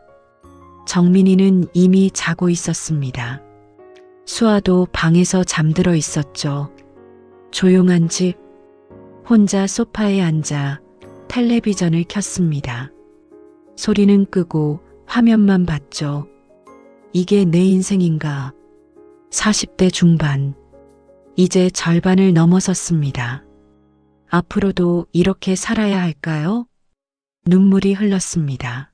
정민이는 이미 자고 있었습니다. 수아도 방에서 잠들어 있었죠. 조용한 집, 혼자 소파에 앉아 텔레비전을 켰습니다. 소리는 끄고 화면만 봤죠. 이게 내 인생인가? 40대 중반. 이제 절반을 넘어섰습니다. 앞으로도 이렇게 살아야 할까요? 눈물이 흘렀습니다.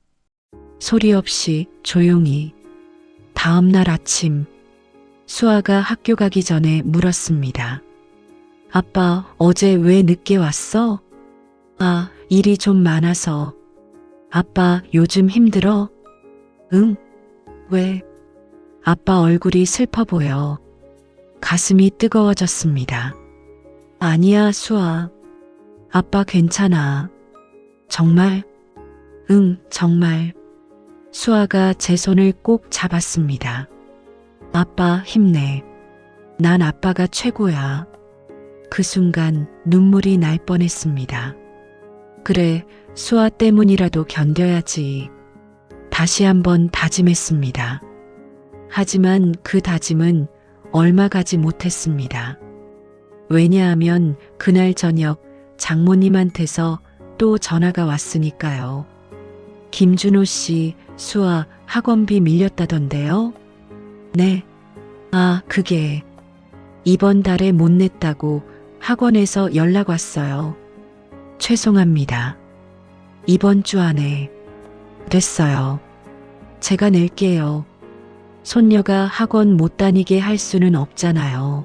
소리 없이 조용히. 다음 날 아침, 수아가 학교 가기 전에 물었습니다. 아빠, 어제 왜 늦게 왔어? 아, 일이 좀 많아서. 아빠, 요즘 힘들어? 응? 왜? 아빠 얼굴이 슬퍼 보여 가슴이 뜨거워졌습니다. 아니야, 수아. 아빠 괜찮아. 정말? 응, 정말. 수아가 제 손을 꼭 잡았습니다. 아빠 힘내. 난 아빠가 최고야. 그 순간 눈물이 날 뻔했습니다. 그래, 수아 때문이라도 견뎌야지. 다시 한번 다짐했습니다. 하지만 그 다짐은 얼마 가지 못했습니다. 왜냐하면 그날 저녁 장모님한테서 또 전화가 왔으니까요. 김준호 씨, 수아 학원비 밀렸다던데요? 네. 아, 그게 이번 달에 못 냈다고 학원에서 연락 왔어요. 죄송합니다. 이번 주 안에. 됐어요. 제가 낼게요. 손녀가 학원 못 다니게 할 수는 없잖아요.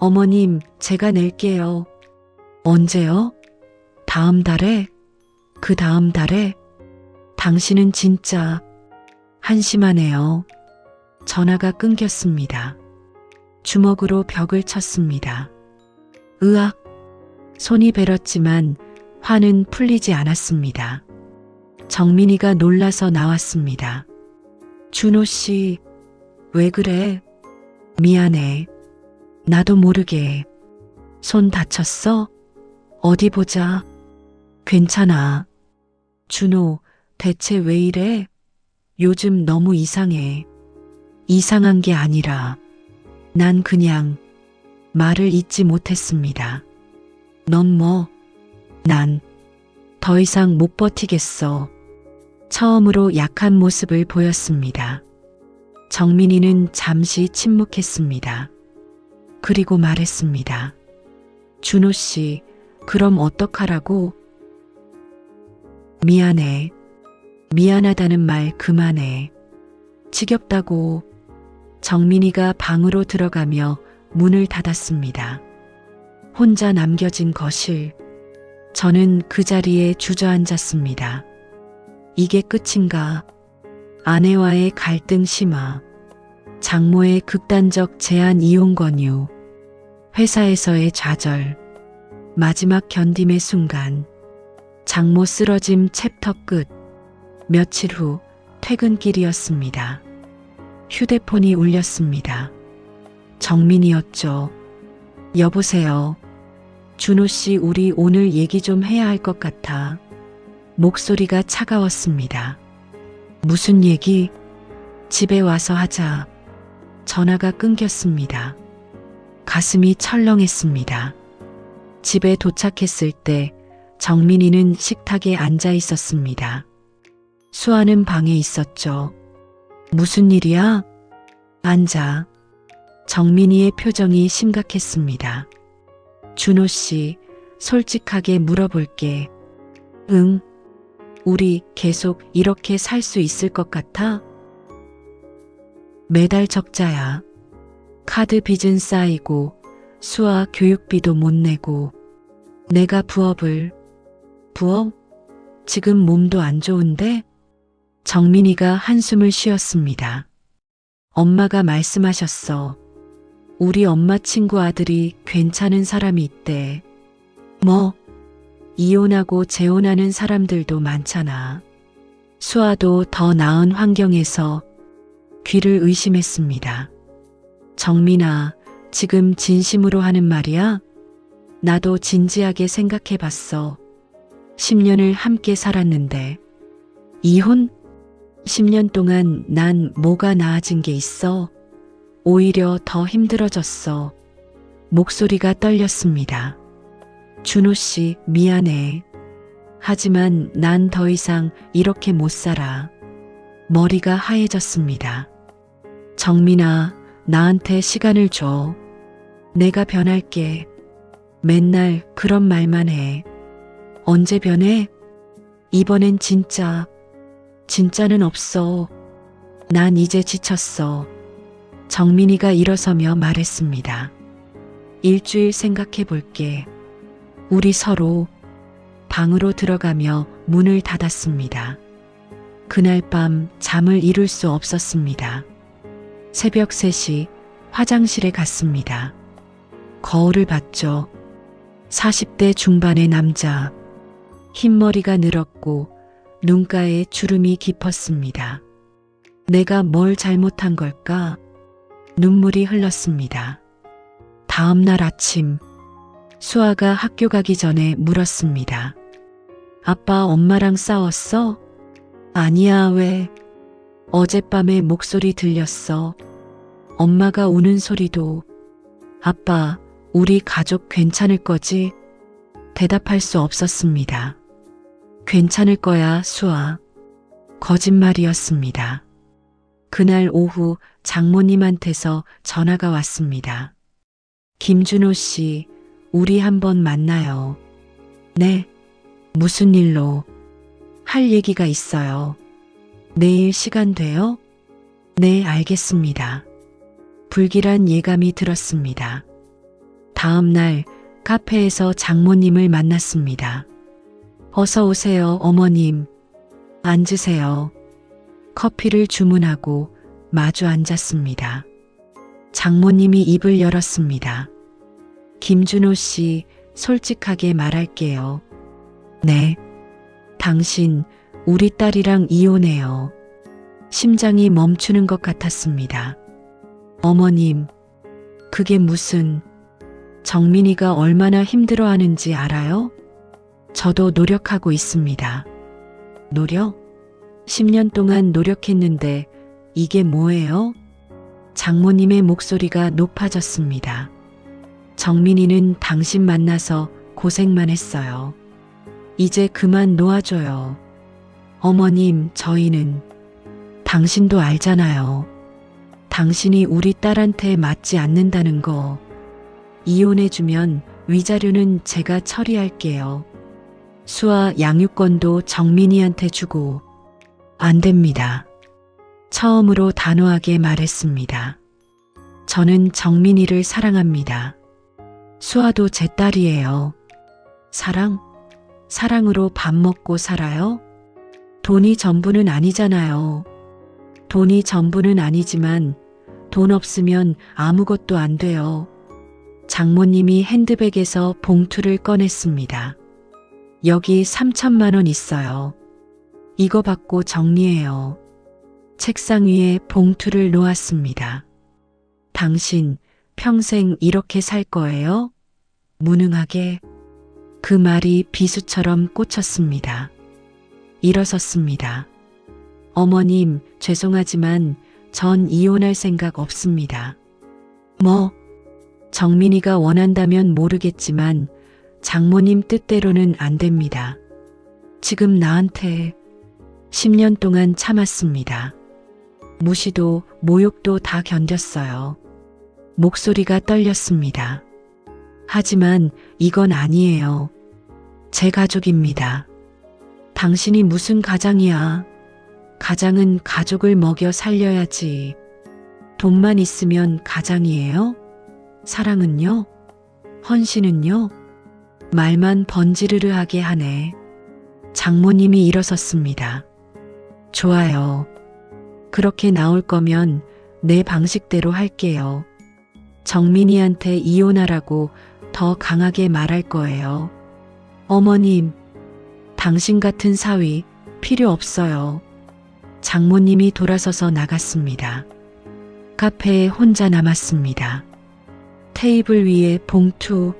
어머님, 제가 낼게요. 언제요? 다음 달에? 그 다음 달에? 당신은 진짜 한심하네요. 전화가 끊겼습니다. 주먹으로 벽을 쳤습니다. 으악! 손이 베렸지만 화는 풀리지 않았습니다. 정민이가 놀라서 나왔습니다. 준호 씨, 왜 그래? 미안해. 나도 모르게. 손 다쳤어? 어디 보자. 괜찮아. 준호, 대체 왜 이래? 요즘 너무 이상해. 이상한 게 아니라 난 그냥 말을 잇지 못했습니다. 넌 뭐? 난 더 이상 못 버티겠어. 처음으로 약한 모습을 보였습니다. 정민이는 잠시 침묵했습니다. 그리고 말했습니다. 준호 씨, 그럼 어떡하라고? 미안해. 미안하다는 말 그만해. 지겹다고. 정민이가 방으로 들어가며 문을 닫았습니다. 혼자 남겨진 거실. 저는 그 자리에 주저앉았습니다. 이게 끝인가? 아내와의 갈등 심화. 장모의 극단적 제안 이혼 권유. 회사에서의 좌절. 마지막 견딤의 순간. 장모 쓰러짐 챕터 끝. 며칠 후 퇴근길이었습니다. 휴대폰이 울렸습니다. 정민이었죠. 여보세요. 준호 씨, 우리 오늘 얘기 좀 해야 할 것 같아. 목소리가 차가웠습니다. 무슨 얘기? 집에 와서 하자. 전화가 끊겼습니다. 가슴이 철렁했습니다. 집에 도착했을 때 정민이는 식탁에 앉아 있었습니다. 수아는 방에 있었죠. 무슨 일이야? 앉아. 정민이의 표정이 심각했습니다. 준호 씨, 솔직하게 물어볼게. 응. 우리 계속 이렇게 살 수 있을 것 같아? 매달 적자야. 카드 빚은 쌓이고 수아 교육비도 못 내고 내가 부업? 지금 몸도 안 좋은데? 정민이가 한숨을 쉬었습니다. 엄마가 말씀하셨어. 우리 엄마 친구 아들이 괜찮은 사람이 있대. 뭐? 이혼하고 재혼하는 사람들도 많잖아. 수아도 더 나은 환경에서. 귀를 의심했습니다. 정민아, 지금 진심으로 하는 말이야? 나도 진지하게 생각해봤어. 10년을 함께 살았는데. 이혼? 10년 동안 난 뭐가 나아진 게 있어? 오히려 더 힘들어졌어. 목소리가 떨렸습니다. 준호 씨, 미안해. 하지만 난 더 이상 이렇게 못 살아. 머리가 하얘졌습니다. 정민아, 나한테 시간을 줘. 내가 변할게. 맨날 그런 말만 해. 언제 변해? 이번엔 진짜는 없어. 난 이제 지쳤어. 정민이가 일어서며 말했습니다. 일주일 생각해 볼게. 우리 서로. 방으로 들어가며 문을 닫았습니다. 그날 밤 잠을 이룰 수 없었습니다. 새벽 3시 화장실에 갔습니다. 거울을 봤죠. 40대 중반의 남자. 흰머리가 늘었고 눈가에 주름이 깊었습니다. 내가 뭘 잘못한 걸까? 눈물이 흘렀습니다. 다음 날 아침, 수아가 학교 가기 전에 물었습니다. 아빠 엄마랑 싸웠어? 아니야, 왜? 어젯밤에 목소리 들렸어. 엄마가 우는 소리도. 아빠, 우리 가족 괜찮을 거지? 대답할 수 없었습니다. 괜찮을 거야, 수아. 거짓말이었습니다. 그날 오후 장모님한테서 전화가 왔습니다. 김준호 씨, 우리 한번 만나요. 네. 무슨 일로? 할 얘기가 있어요. 내일 시간 돼요? 네, 알겠습니다. 불길한 예감이 들었습니다. 다음 날 카페에서 장모님을 만났습니다. 어서 오세요, 어머님. 앉으세요. 커피를 주문하고 마주 앉았습니다. 장모님이 입을 열었습니다. 김준호 씨, 솔직하게 말할게요. 네. 당신, 우리 딸이랑 이혼해요. 심장이 멈추는 것 같았습니다. 어머님, 그게 무슨... 정민이가 얼마나 힘들어하는지 알아요? 저도 노력하고 있습니다. 노력? 10년 동안 노력했는데 이게 뭐예요? 장모님의 목소리가 높아졌습니다. 정민이는 당신 만나서 고생만 했어요. 이제 그만 놓아줘요. 어머님, 저희는... 당신도 알잖아요. 당신이 우리 딸한테 맞지 않는다는 거. 이혼해주면 위자료는 제가 처리할게요. 수아 양육권도 정민이한테 주고. 안 됩니다. 처음으로 단호하게 말했습니다. 저는 정민이를 사랑합니다. 수아도 제 딸이에요. 사랑? 사랑으로 밥 먹고 살아요? 돈이 전부는 아니잖아요. 돈이 전부는 아니지만 돈 없으면 아무것도 안 돼요. 장모님이 핸드백에서 봉투를 꺼냈습니다. 여기 3천만 원 있어요. 이거 받고 정리해요. 책상 위에 봉투를 놓았습니다. 당신 평생 이렇게 살 거예요? 무능하게. 그 말이 비수처럼 꽂혔습니다. 일어섰습니다. 어머님, 죄송하지만 전 이혼할 생각 없습니다. 뭐? 정민이가 원한다면 모르겠지만 장모님 뜻대로는 안 됩니다. 지금 나한테 10년 동안 참았습니다. 무시도 모욕도 다 견뎠어요. 목소리가 떨렸습니다. 하지만 이건 아니에요. 제 가족입니다. 당신이 무슨 가장이야. 가장은 가족을 먹여 살려야지. 돈만 있으면 가장이에요? 사랑은요? 헌신은요? 말만 번지르르하게 하네. 장모님이 일어섰습니다. 좋아요. 그렇게 나올 거면 내 방식대로 할게요. 정민이한테 이혼하라고 더 강하게 말할 거예요. 어머님, 당신 같은 사위 필요 없어요. 장모님이 돌아서서 나갔습니다. 카페에 혼자 남았습니다. 테이블 위에 봉투,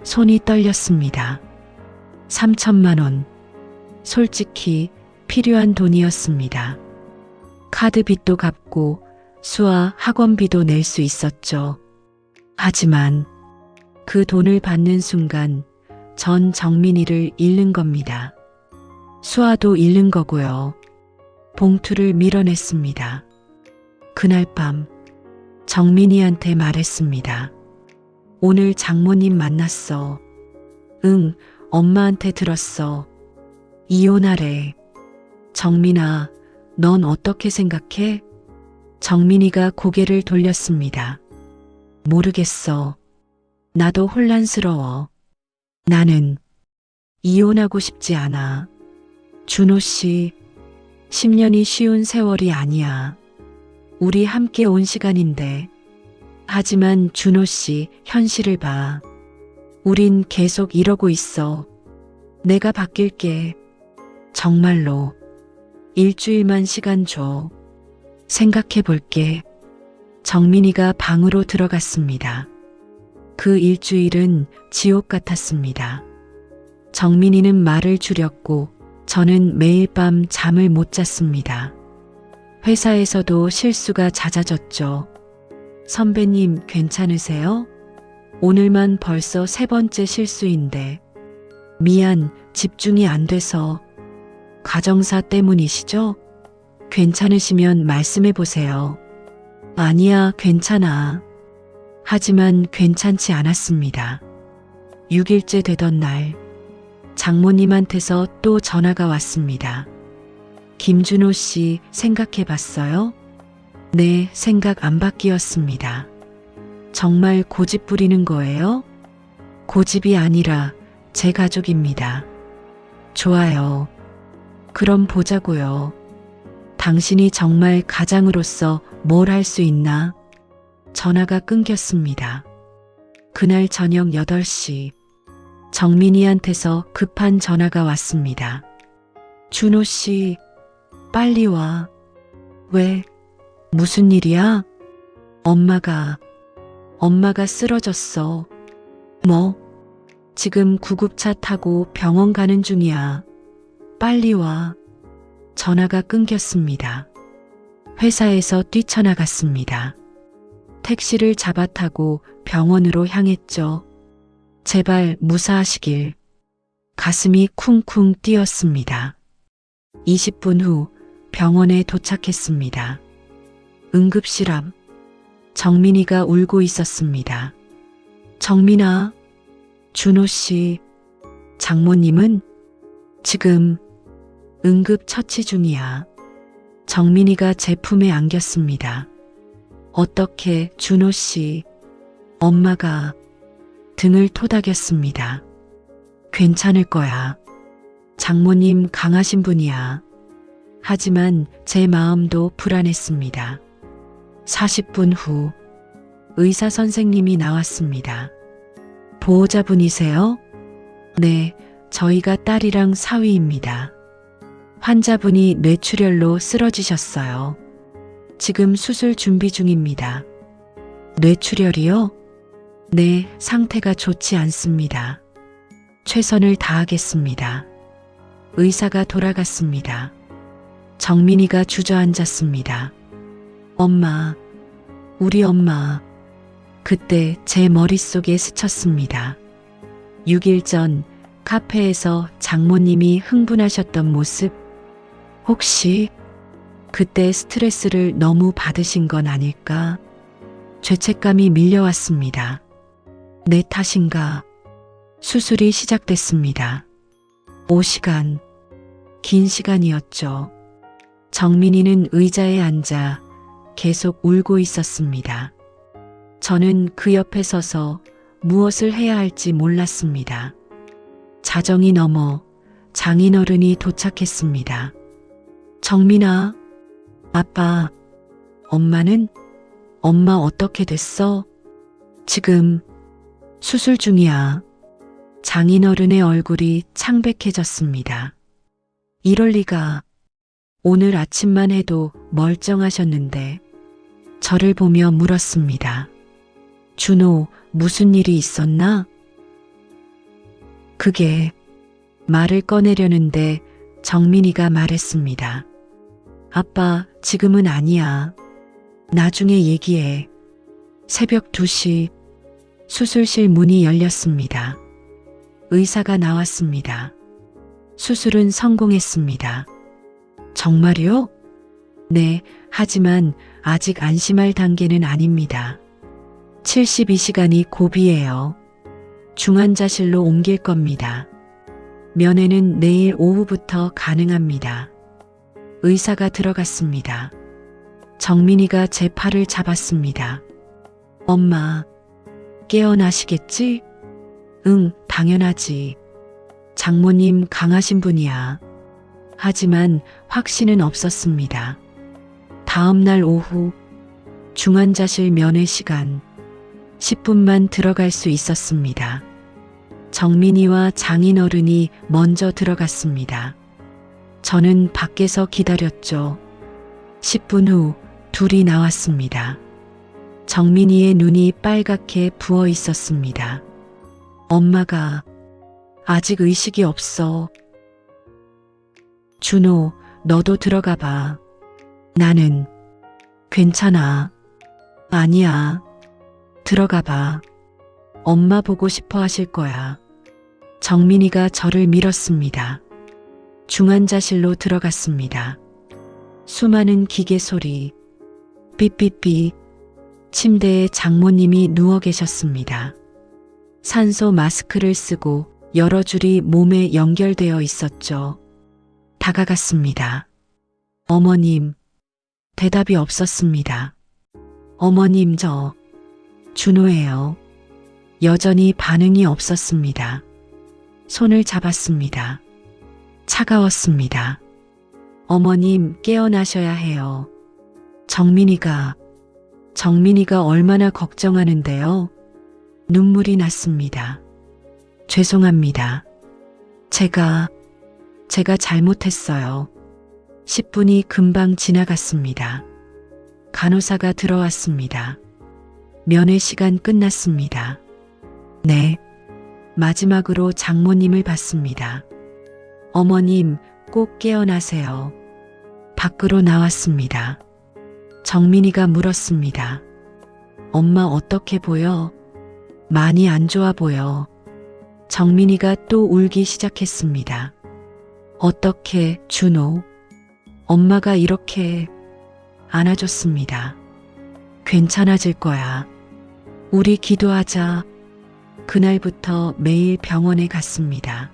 손이 떨렸습니다. 3천만 원. 솔직히 필요한 돈이었습니다. 카드빚도 갚고 수아 학원비도 낼 수 있었죠. 하지만 그 돈을 받는 순간 전 정민이를 잃는 겁니다. 수아도 잃는 거고요. 봉투를 밀어냈습니다. 그날 밤 정민이한테 말했습니다. 오늘 장모님 만났어. 응, 엄마한테 들었어. 이혼하래. 정민아, 넌 어떻게 생각해? 정민이가 고개를 돌렸습니다. 모르겠어. 나도 혼란스러워. 나는 이혼하고 싶지 않아. 준호 씨, 10년이 쉬운 세월이 아니야. 우리 함께 온 시간인데. 하지만 준호 씨, 현실을 봐. 우린 계속 이러고 있어. 내가 바뀔게. 정말로. 일주일만 시간 줘. 생각해 볼게. 정민이가 방으로 들어갔습니다. 그 일주일은 지옥 같았습니다. 정민이는 말을 줄였고 저는 매일 밤 잠을 못 잤습니다. 회사에서도 실수가 잦아졌죠. 선배님 괜찮으세요? 오늘만 벌써 3번째 실수인데. 미안, 집중이 안 돼서. 가정사 때문이시죠? 괜찮으시면 말씀해 보세요. 아니야, 괜찮아. 하지만 괜찮지 않았습니다. 6일째 되던 날, 장모님한테서 또 전화가 왔습니다. 김준호 씨 생각해 봤어요? 네, 생각 안 바뀌었습니다. 정말 고집 부리는 거예요? 고집이 아니라 제 가족입니다. 좋아요. 그럼 보자고요. 당신이 정말 가장으로서 뭘 할 수 있나? 전화가 끊겼습니다. 그날 저녁 8시, 정민이한테서 급한 전화가 왔습니다. 준호 씨, 빨리 와. 왜? 무슨 일이야? 엄마가 쓰러졌어. 뭐? 지금 구급차 타고 병원 가는 중이야. 빨리 와. 전화가 끊겼습니다. 회사에서 뛰쳐나갔습니다. 택시를 잡아 타고 병원으로 향했죠. 제발 무사하시길. 가슴이 쿵쿵 뛰었습니다. 20분 후 병원에 도착했습니다. 응급실 앞, 정민이가 울고 있었습니다. 정민아, 준호 씨, 장모님은 지금 응급 처치 중이야. 정민이가 제 품에 안겼습니다. 어떻게, 준호 씨? 엄마가 등을 토닥였습니다. 괜찮을 거야. 장모님 강하신 분이야. 하지만 제 마음도 불안했습니다. 40분 후 의사 선생님이 나왔습니다. 보호자분이세요? 네, 저희가 딸이랑 사위입니다. 환자분이 뇌출혈로 쓰러지셨어요. 지금 수술 준비 중입니다. 뇌출혈이요? 네, 상태가 좋지 않습니다. 최선을 다하겠습니다. 의사가 돌아갔습니다. 정민이가 주저앉았습니다. 엄마, 우리 엄마. 그때 제 머릿속에 스쳤습니다. 6일 전 카페에서 장모님이 흥분하셨던 모습. 혹시 그때 스트레스를 너무 받으신 건 아닐까? 죄책감이 밀려왔습니다. 내 탓인가? 수술이 시작됐습니다. 5시간. 긴 시간이었죠. 정민이는 의자에 앉아 계속 울고 있었습니다. 저는 그 옆에 서서 무엇을 해야 할지 몰랐습니다. 자정이 넘어 장인어른이 도착했습니다. 정민아, 아빠, 엄마는? 엄마 어떻게 됐어? 지금 수술 중이야. 장인어른의 얼굴이 창백해졌습니다. 이럴 리가. 오늘 아침만 해도 멀쩡하셨는데. 저를 보며 물었습니다. 준호, 무슨 일이 있었나? 그게 말을 꺼내려는데 정민이가 말했습니다. 아빠, 지금은 아니야. 나중에 얘기해. 새벽 2시 수술실 문이 열렸습니다. 의사가 나왔습니다. 수술은 성공했습니다. 정말요? 네, 하지만 아직 안심할 단계는 아닙니다. 72시간이 고비예요. 중환자실로 옮길 겁니다. 면회는 내일 오후부터 가능합니다. 의사가 들어갔습니다. 정민이가 제 팔을 잡았습니다. 엄마, 깨어나시겠지? 응, 당연하지. 장모님 강하신 분이야. 하지만 확신은 없었습니다. 다음 날 오후 중환자실 면회 시간 10분만 들어갈 수 있었습니다. 정민이와 장인어른이 먼저 들어갔습니다. 저는 밖에서 기다렸죠. 10분 후 둘이 나왔습니다. 정민이의 눈이 빨갛게 부어 있었습니다. 엄마가 아직 의식이 없어. 준호, 너도 들어가 봐. 나는 괜찮아. 아니야. 들어가 봐. 엄마 보고 싶어 하실 거야. 정민이가 저를 밀었습니다. 중환자실로 들어갔습니다. 수많은 기계 소리, 삐삐삐, 침대에 장모님이 누워 계셨습니다. 산소 마스크를 쓰고 여러 줄이 몸에 연결되어 있었죠. 다가갔습니다. 어머님, 대답이 없었습니다. 어머님, 저 준호예요. 여전히 반응이 없었습니다. 손을 잡았습니다. 차가웠습니다. 어머님, 깨어나셔야 해요. 정민이가 얼마나 걱정하는데요. 눈물이 났습니다. 죄송합니다. 제가 잘못했어요. 10분이 금방 지나갔습니다. 간호사가 들어왔습니다. 면회 시간 끝났습니다. 네. 마지막으로 장모님을 봤습니다. 어머님, 꼭 깨어나세요. 밖으로 나왔습니다. 정민이가 물었습니다. 엄마 어떻게 보여? 많이 안 좋아 보여. 정민이가 또 울기 시작했습니다. 어떻게, 준호? 엄마가 이렇게 안아줬습니다. 괜찮아질 거야. 우리 기도하자. 그날부터 매일 병원에 갔습니다.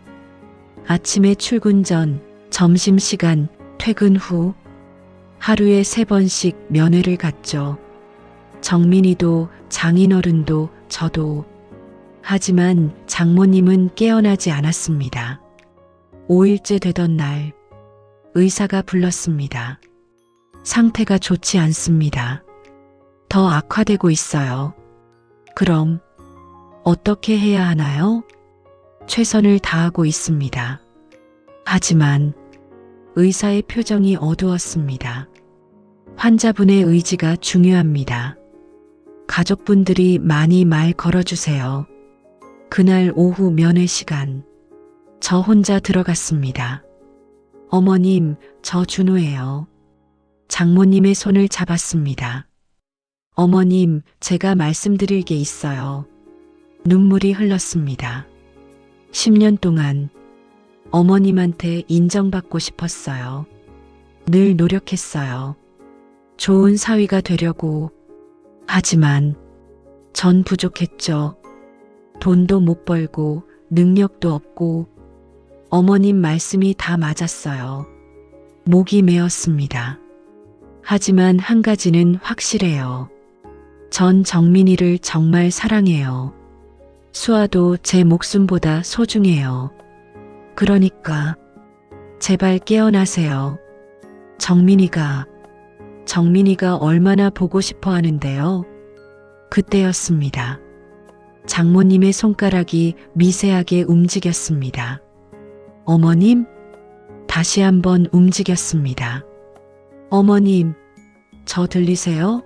아침에 출근 전, 점심시간, 퇴근 후 하루에 3번씩 면회를 갔죠. 정민이도 장인어른도 저도. 하지만 장모님은 깨어나지 않았습니다. 5일째 되던 날 의사가 불렀습니다. 상태가 좋지 않습니다. 더 악화되고 있어요. 그럼 어떻게 해야 하나요? 최선을 다하고 있습니다. 하지만 의사의 표정이 어두웠습니다. 환자분의 의지가 중요합니다. 가족분들이 많이 말 걸어주세요. 그날 오후 면회 시간, 저 혼자 들어갔습니다. 어머님, 저 준호예요. 장모님의 손을 잡았습니다. 어머님, 제가 말씀드릴 게 있어요. 눈물이 흘렀습니다. 10년 동안 어머님한테 인정받고 싶었어요. 늘 노력했어요. 좋은 사위가 되려고. 하지만 전 부족했죠. 돈도 못 벌고 능력도 없고 어머님 말씀이 다 맞았어요. 목이 메었습니다. 하지만 한 가지는 확실해요. 전 정민이를 정말 사랑해요. 수아도 제 목숨보다 소중해요. 그러니까 제발 깨어나세요. 정민이가 얼마나 보고 싶어 하는데요. 그때였습니다. 장모님의 손가락이 미세하게 움직였습니다. 어머님? 다시 한번 움직였습니다. 어머님, 저 들리세요?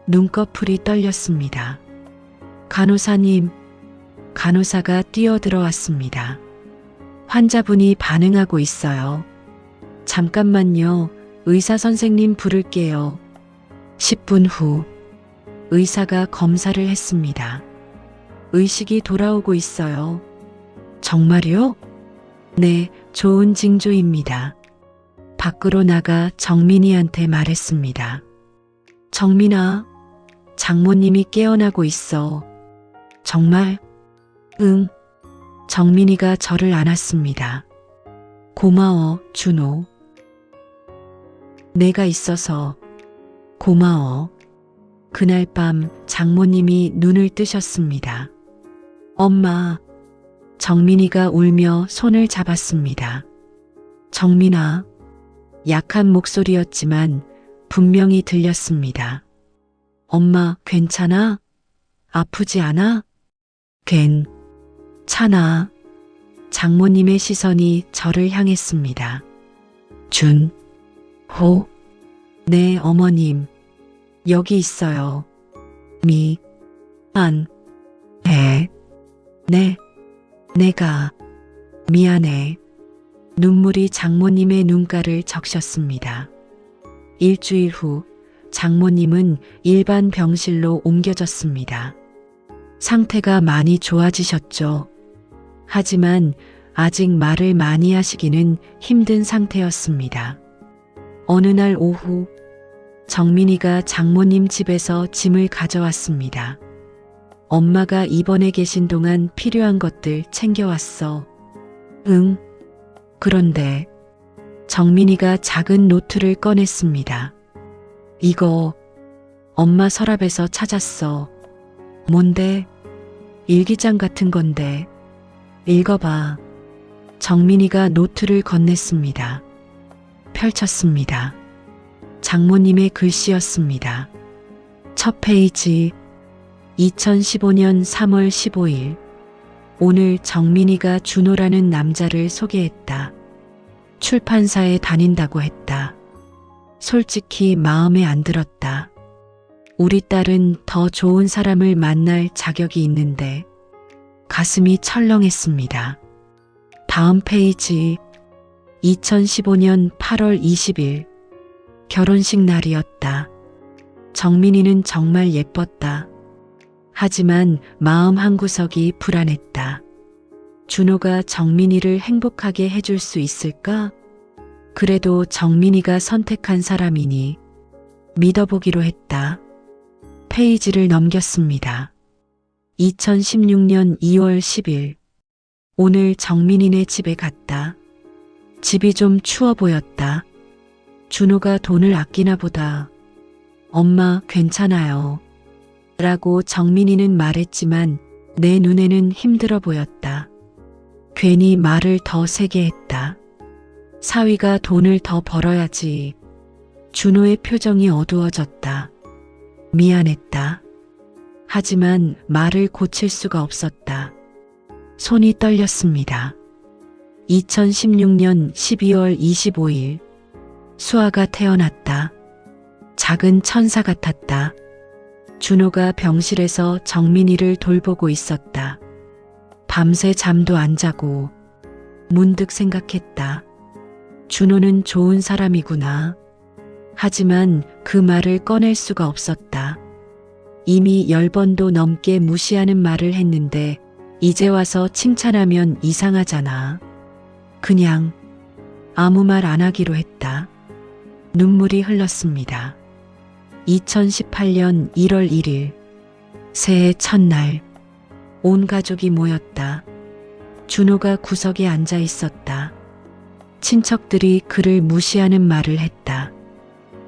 눈꺼풀이 떨렸습니다. 간호사님, 간호사가 뛰어들어왔습니다. 환자분이 반응하고 있어요. 잠깐만요. 의사 선생님 부를게요. 10분 후 의사가 검사를 했습니다. 의식이 돌아오고 있어요. 정말요? 네, 좋은 징조입니다. 밖으로 나가 정민이한테 말했습니다. 정민아, 장모님이 깨어나고 있어. 정말? 응. 정민이가 저를 안았습니다. 고마워, 준호. 내가 있어서 고마워. 그날 밤 장모님이 눈을 뜨셨습니다. 엄마, 정민이가 울며 손을 잡았습니다. 정민아, 약한 목소리였지만 분명히 들렸습니다. 엄마 괜찮아? 아프지 않아? 괜찮아. 장모님의 시선이 저를 향했습니다. 준호. 네, 어머님. 여기 있어요. 미안해. 네, 내가 미안해. 눈물이 장모님의 눈가를 적셨습니다. 일주일 후 장모님은 일반 병실로 옮겨졌습니다. 상태가 많이 좋아지셨죠. 하지만 아직 말을 많이 하시기는 힘든 상태였습니다. 어느 날 오후 정민이가 장모님 집에서 짐을 가져왔습니다. 엄마가 입원해 계신 동안 필요한 것들 챙겨왔어. 응. 그런데 정민이가 작은 노트를 꺼냈습니다. 이거 엄마 서랍에서 찾았어. 뭔데? 일기장 같은 건데. 읽어봐. 정민이가 노트를 건넸습니다. 펼쳤습니다. 장모님의 글씨였습니다. 첫 페이지. 2015년 3월 15일. 오늘 정민이가 준호라는 남자를 소개했다. 출판사에 다닌다고 했다. 솔직히 마음에 안 들었다. 우리 딸은 더 좋은 사람을 만날 자격이 있는데 가슴이 철렁했습니다. 다음 페이지. 2015년 8월 20일. 결혼식 날이었다. 정민이는 정말 예뻤다. 하지만 마음 한구석이 불안했다. 준호가 정민이를 행복하게 해줄 수 있을까? 그래도 정민이가 선택한 사람이니 믿어보기로 했다. 페이지를 넘겼습니다. 2016년 2월 10일. 오늘 정민이네 집에 갔다. 집이 좀 추워 보였다. 준호가 돈을 아끼나 보다. 엄마 괜찮아요. 라고 정민이는 말했지만 내 눈에는 힘들어 보였다. 괜히 말을 더 세게 했다. 사위가 돈을 더 벌어야지. 준호의 표정이 어두워졌다. 미안했다. 하지만 말을 고칠 수가 없었다. 손이 떨렸습니다. 2016년 12월 25일. 수아가 태어났다. 작은 천사 같았다. 준호가 병실에서 정민이를 돌보고 있었다. 밤새 잠도 안 자고 문득 생각했다. 준호는 좋은 사람이구나. 하지만 그 말을 꺼낼 수가 없었다. 이미 10번도 넘게 무시하는 말을 했는데 이제 와서 칭찬하면 이상하잖아. 그냥 아무 말 안 하기로 했다. 눈물이 흘렀습니다. 2018년 1월 1일. 새해 첫날. 온 가족이 모였다. 준호가 구석에 앉아 있었다. 친척들이 그를 무시하는 말을 했다.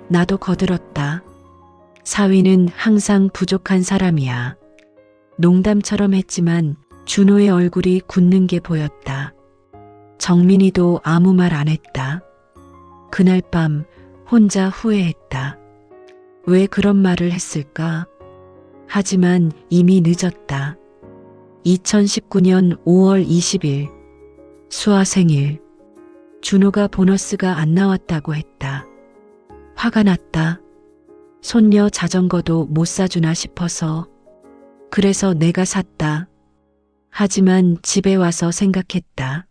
나도 거들었다. 사위는 항상 부족한 사람이야. 농담처럼 했지만 준호의 얼굴이 굳는 게 보였다. 정민이도 아무 말 안 했다. 그날 밤 혼자 후회했다. 왜 그런 말을 했을까? 하지만 이미 늦었다. 2019년 5월 20일. 수아 생일. 준호가 보너스가 안 나왔다고 했다. 화가 났다. 손녀 자전거도 못 사주나 싶어서. 그래서 내가 샀다. 하지만 집에 와서 생각했다.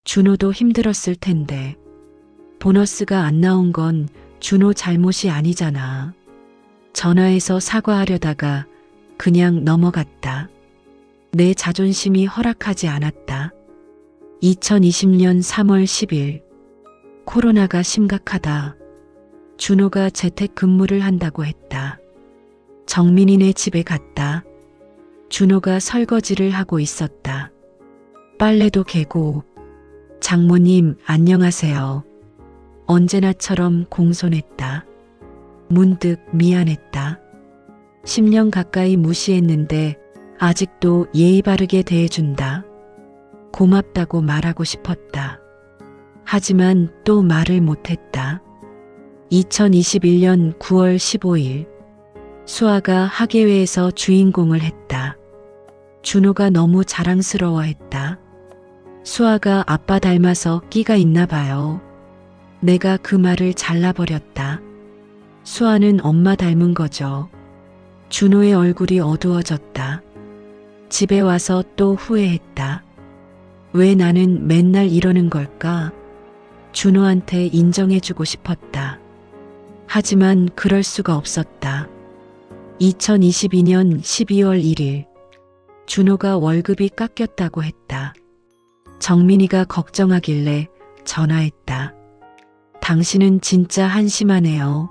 준호도 힘들었을 텐데. 보너스가 안 나온 건 준호 잘못이 아니잖아. 전화해서 사과하려다가 그냥 넘어갔다. 내 자존심이 허락하지 않았다. 2020년 3월 10일. 코로나가 심각하다. 준호가 재택근무를 한다고 했다. 정민이네 집에 갔다. 준호가 설거지를 하고 있었다. 빨래도 개고. 장모님 안녕하세요. 언제나처럼 공손했다. 문득 미안했다. 10년 가까이 무시했는데 아직도 예의 바르게 대해준다. 고맙다고 말하고 싶었다. 하지만 또 말을 못했다. 2021년 9월 15일. 수아가 학예회에서 주인공을 했다. 준호가 너무 자랑스러워했다. 수아가 아빠 닮아서 끼가 있나 봐요. 내가 그 말을 잘라버렸다. 수아는 엄마 닮은 거죠. 준호의 얼굴이 어두워졌다. 집에 와서 또 후회했다. 왜 나는 맨날 이러는 걸까? 준호한테 인정해주고 싶었다. 하지만 그럴 수가 없었다. 2022년 12월 1일 준호가 월급이 깎였다고 했다. 정민이가 걱정하길래 전화했다. 당신은 진짜 한심하네요.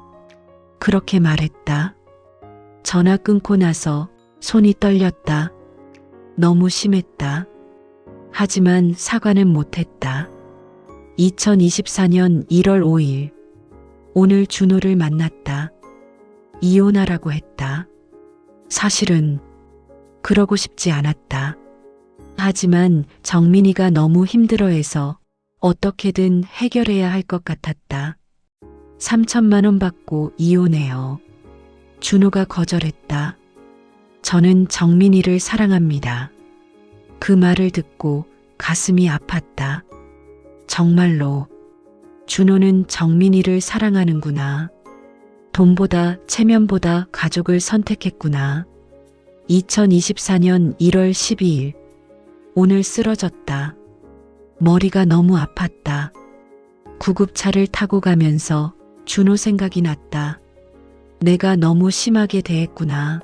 그렇게 말했다. 전화 끊고 나서 손이 떨렸다. 너무 심했다. 하지만 사과는 못했다. 2024년 1월 5일 오늘 준호를 만났다. 이혼하라고 했다. 사실은 그러고 싶지 않았다. 하지만 정민이가 너무 힘들어해서 어떻게든 해결해야 할 것 같았다. 3천만 원 받고 이혼해요. 준호가 거절했다. 저는 정민이를 사랑합니다. 그 말을 듣고 가슴이 아팠다. 정말로 준호는 정민이를 사랑하는구나. 돈보다 체면보다 가족을 선택했구나. 2024년 1월 12일 오늘 쓰러졌다. 머리가 너무 아팠다. 구급차를 타고 가면서 준호 생각이 났다. 내가 너무 심하게 대했구나.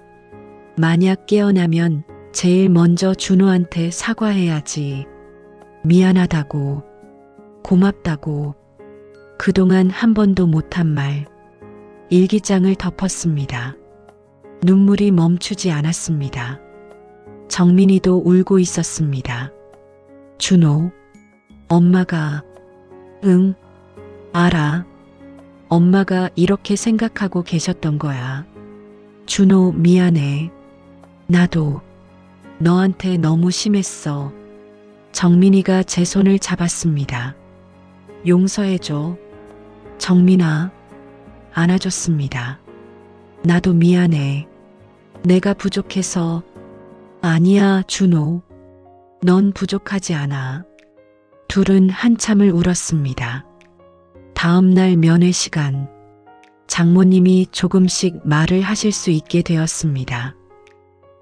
만약 깨어나면 제일 먼저 준호한테 사과해야지. 미안하다고, 고맙다고, 그동안 한 번도 못한 말. 일기장을 덮었습니다. 눈물이 멈추지 않았습니다. 정민이도 울고 있었습니다. 준호, 엄마가, 응, 알아. 엄마가 이렇게 생각하고 계셨던 거야. 준호, 미안해. 나도 너한테 너무 심했어. 정민이가 제 손을 잡았습니다. 용서해줘. 정민아, 안아줬습니다. 나도 미안해. 내가 부족해서. 아니야, 준호. 넌 부족하지 않아. 둘은 한참을 울었습니다. 다음 날 면회 시간. 장모님이 조금씩 말을 하실 수 있게 되었습니다.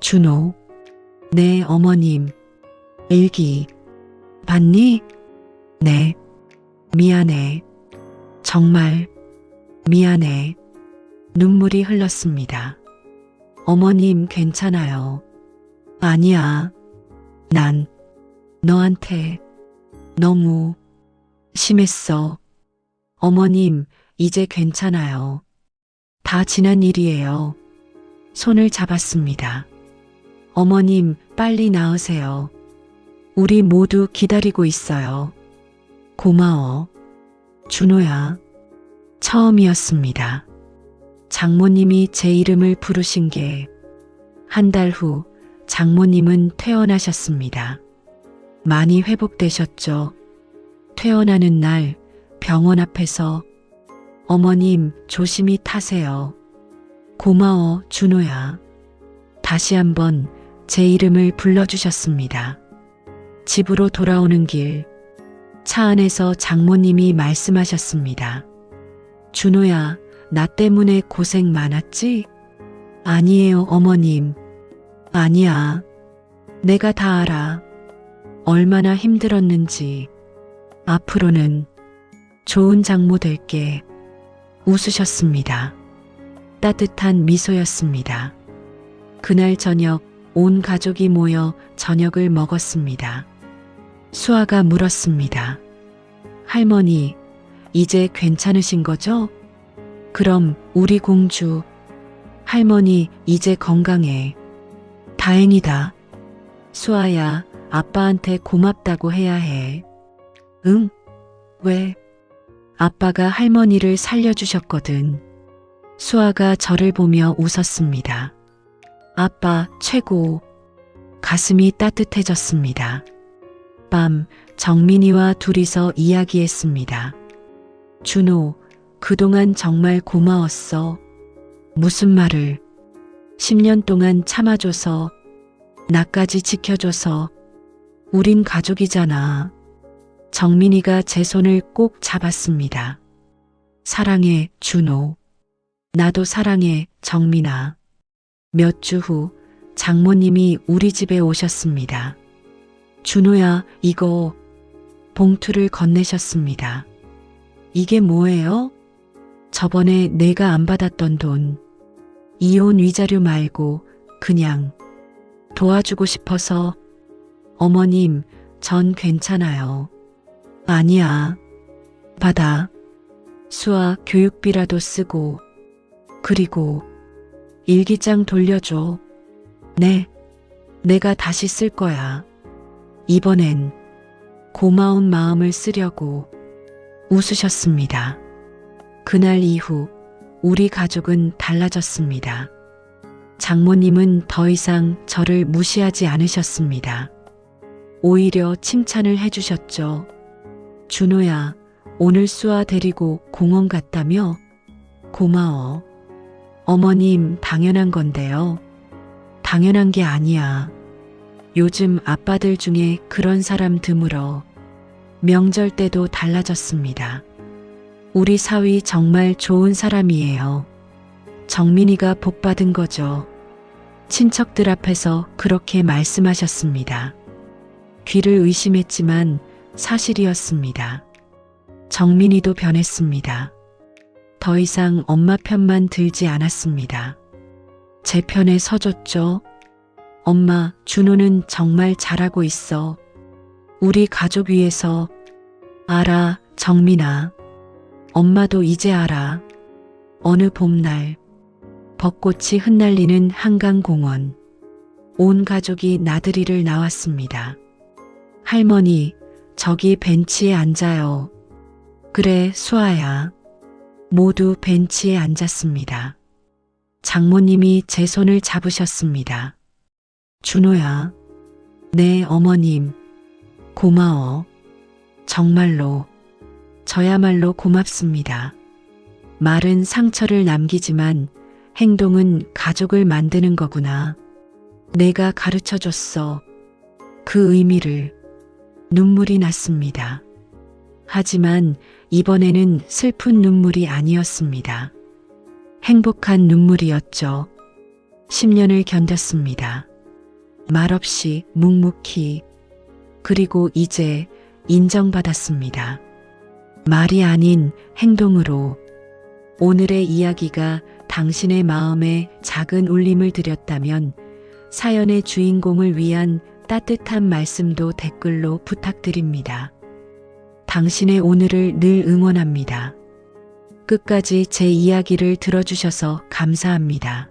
준호, 네, 어머님. 일기 봤니? 네. 미안해. 정말 미안해. 눈물이 흘렀습니다. 어머님, 괜찮아요. 아니야. 난 너한테 너무 심했어. 어머님, 이제 괜찮아요. 다 지난 일이에요. 손을 잡았습니다. 어머님, 빨리 나으세요. 우리 모두 기다리고 있어요. 고마워. 준호야. 처음이었습니다. 장모님이 제 이름을 부르신 게. 한 달 후 장모님은 퇴원하셨습니다. 많이 회복되셨죠? 퇴원하는 날 병원 앞에서 어머님 조심히 타세요. 고마워, 준호야. 다시 한번 제 이름을 불러주셨습니다. 집으로 돌아오는 길, 차 안에서 장모님이 말씀하셨습니다. 준호야, 나 때문에 고생 많았지? 아니에요, 어머님. 아니야. 내가 다 알아. 얼마나 힘들었는지. 앞으로는 좋은 장모 될게. 웃으셨습니다. 따뜻한 미소였습니다. 그날 저녁 온 가족이 모여 저녁을 먹었습니다. 수아가 물었습니다. 할머니, 이제 괜찮으신 거죠? 그럼 우리 공주. 할머니, 이제 건강해. 다행이다. 수아야, 아빠한테 고맙다고 해야 해. 응? 왜? 아빠가 할머니를 살려주셨거든. 수아가 저를 보며 웃었습니다. 아빠, 최고. 가슴이 따뜻해졌습니다. 밤, 정민이와 둘이서 이야기했습니다. 준호, 그동안 정말 고마웠어. 무슨 말을. 10년 동안 참아줘서, 나까지 지켜줘서, 우린 가족이잖아. 정민이가 제 손을 꼭 잡았습니다. 사랑해, 준호. 나도 사랑해, 정민아. 몇 주 후 장모님이 우리 집에 오셨습니다. 준호야, 이거 봉투를 건네셨습니다. 이게 뭐예요? 저번에 내가 안 받았던 돈. 이혼 위자료 말고 그냥 도와주고 싶어서. 어머님, 전 괜찮아요. 아니야. 받아. 수아 교육비라도 쓰고. 그리고 일기장 돌려줘. 네. 내가 다시 쓸 거야. 이번엔 고마운 마음을 쓰려고. 웃으셨습니다. 그날 이후 우리 가족은 달라졌습니다. 장모님은 더 이상 저를 무시하지 않으셨습니다. 오히려 칭찬을 해주셨죠. 준호야, 오늘 수아 데리고 공원 갔다며? 고마워. 어머님, 당연한 건데요. 당연한 게 아니야. 요즘 아빠들 중에 그런 사람 드물어. 명절 때도 달라졌습니다. 우리 사위 정말 좋은 사람이에요. 정민이가 복 받은 거죠. 친척들 앞에서 그렇게 말씀하셨습니다. 귀를 의심했지만 사실이었습니다. 정민이도 변했습니다. 더 이상 엄마 편만 들지 않았습니다. 제 편에 서줬죠. 엄마, 준호는 정말 잘하고 있어. 우리 가족 위해서. 알아, 정민아. 엄마도 이제 알아. 어느 봄날, 벚꽃이 흩날리는 한강공원. 온 가족이 나들이를 나왔습니다. 할머니, 저기 벤치에 앉아요. 그래, 수아야. 모두 벤치에 앉았습니다. 장모님이 제 손을 잡으셨습니다. 준호야. 네, 어머님. 고마워. 정말로. 저야말로 고맙습니다. 말은 상처를 남기지만 행동은 가족을 만드는 거구나. 내가 가르쳐줬어. 그 의미를. 눈물이 났습니다. 하지만 이번에는 슬픈 눈물이 아니었습니다. 행복한 눈물이었죠. 10년을 견뎠습니다. 말없이 묵묵히. 그리고 이제 인정받았습니다. 말이 아닌 행동으로. 오늘의 이야기가 당신의 마음에 작은 울림을 드렸다면 사연의 주인공을 위한 따뜻한 말씀도 댓글로 부탁드립니다. 당신의 오늘을 늘 응원합니다. 끝까지 제 이야기를 들어주셔서 감사합니다.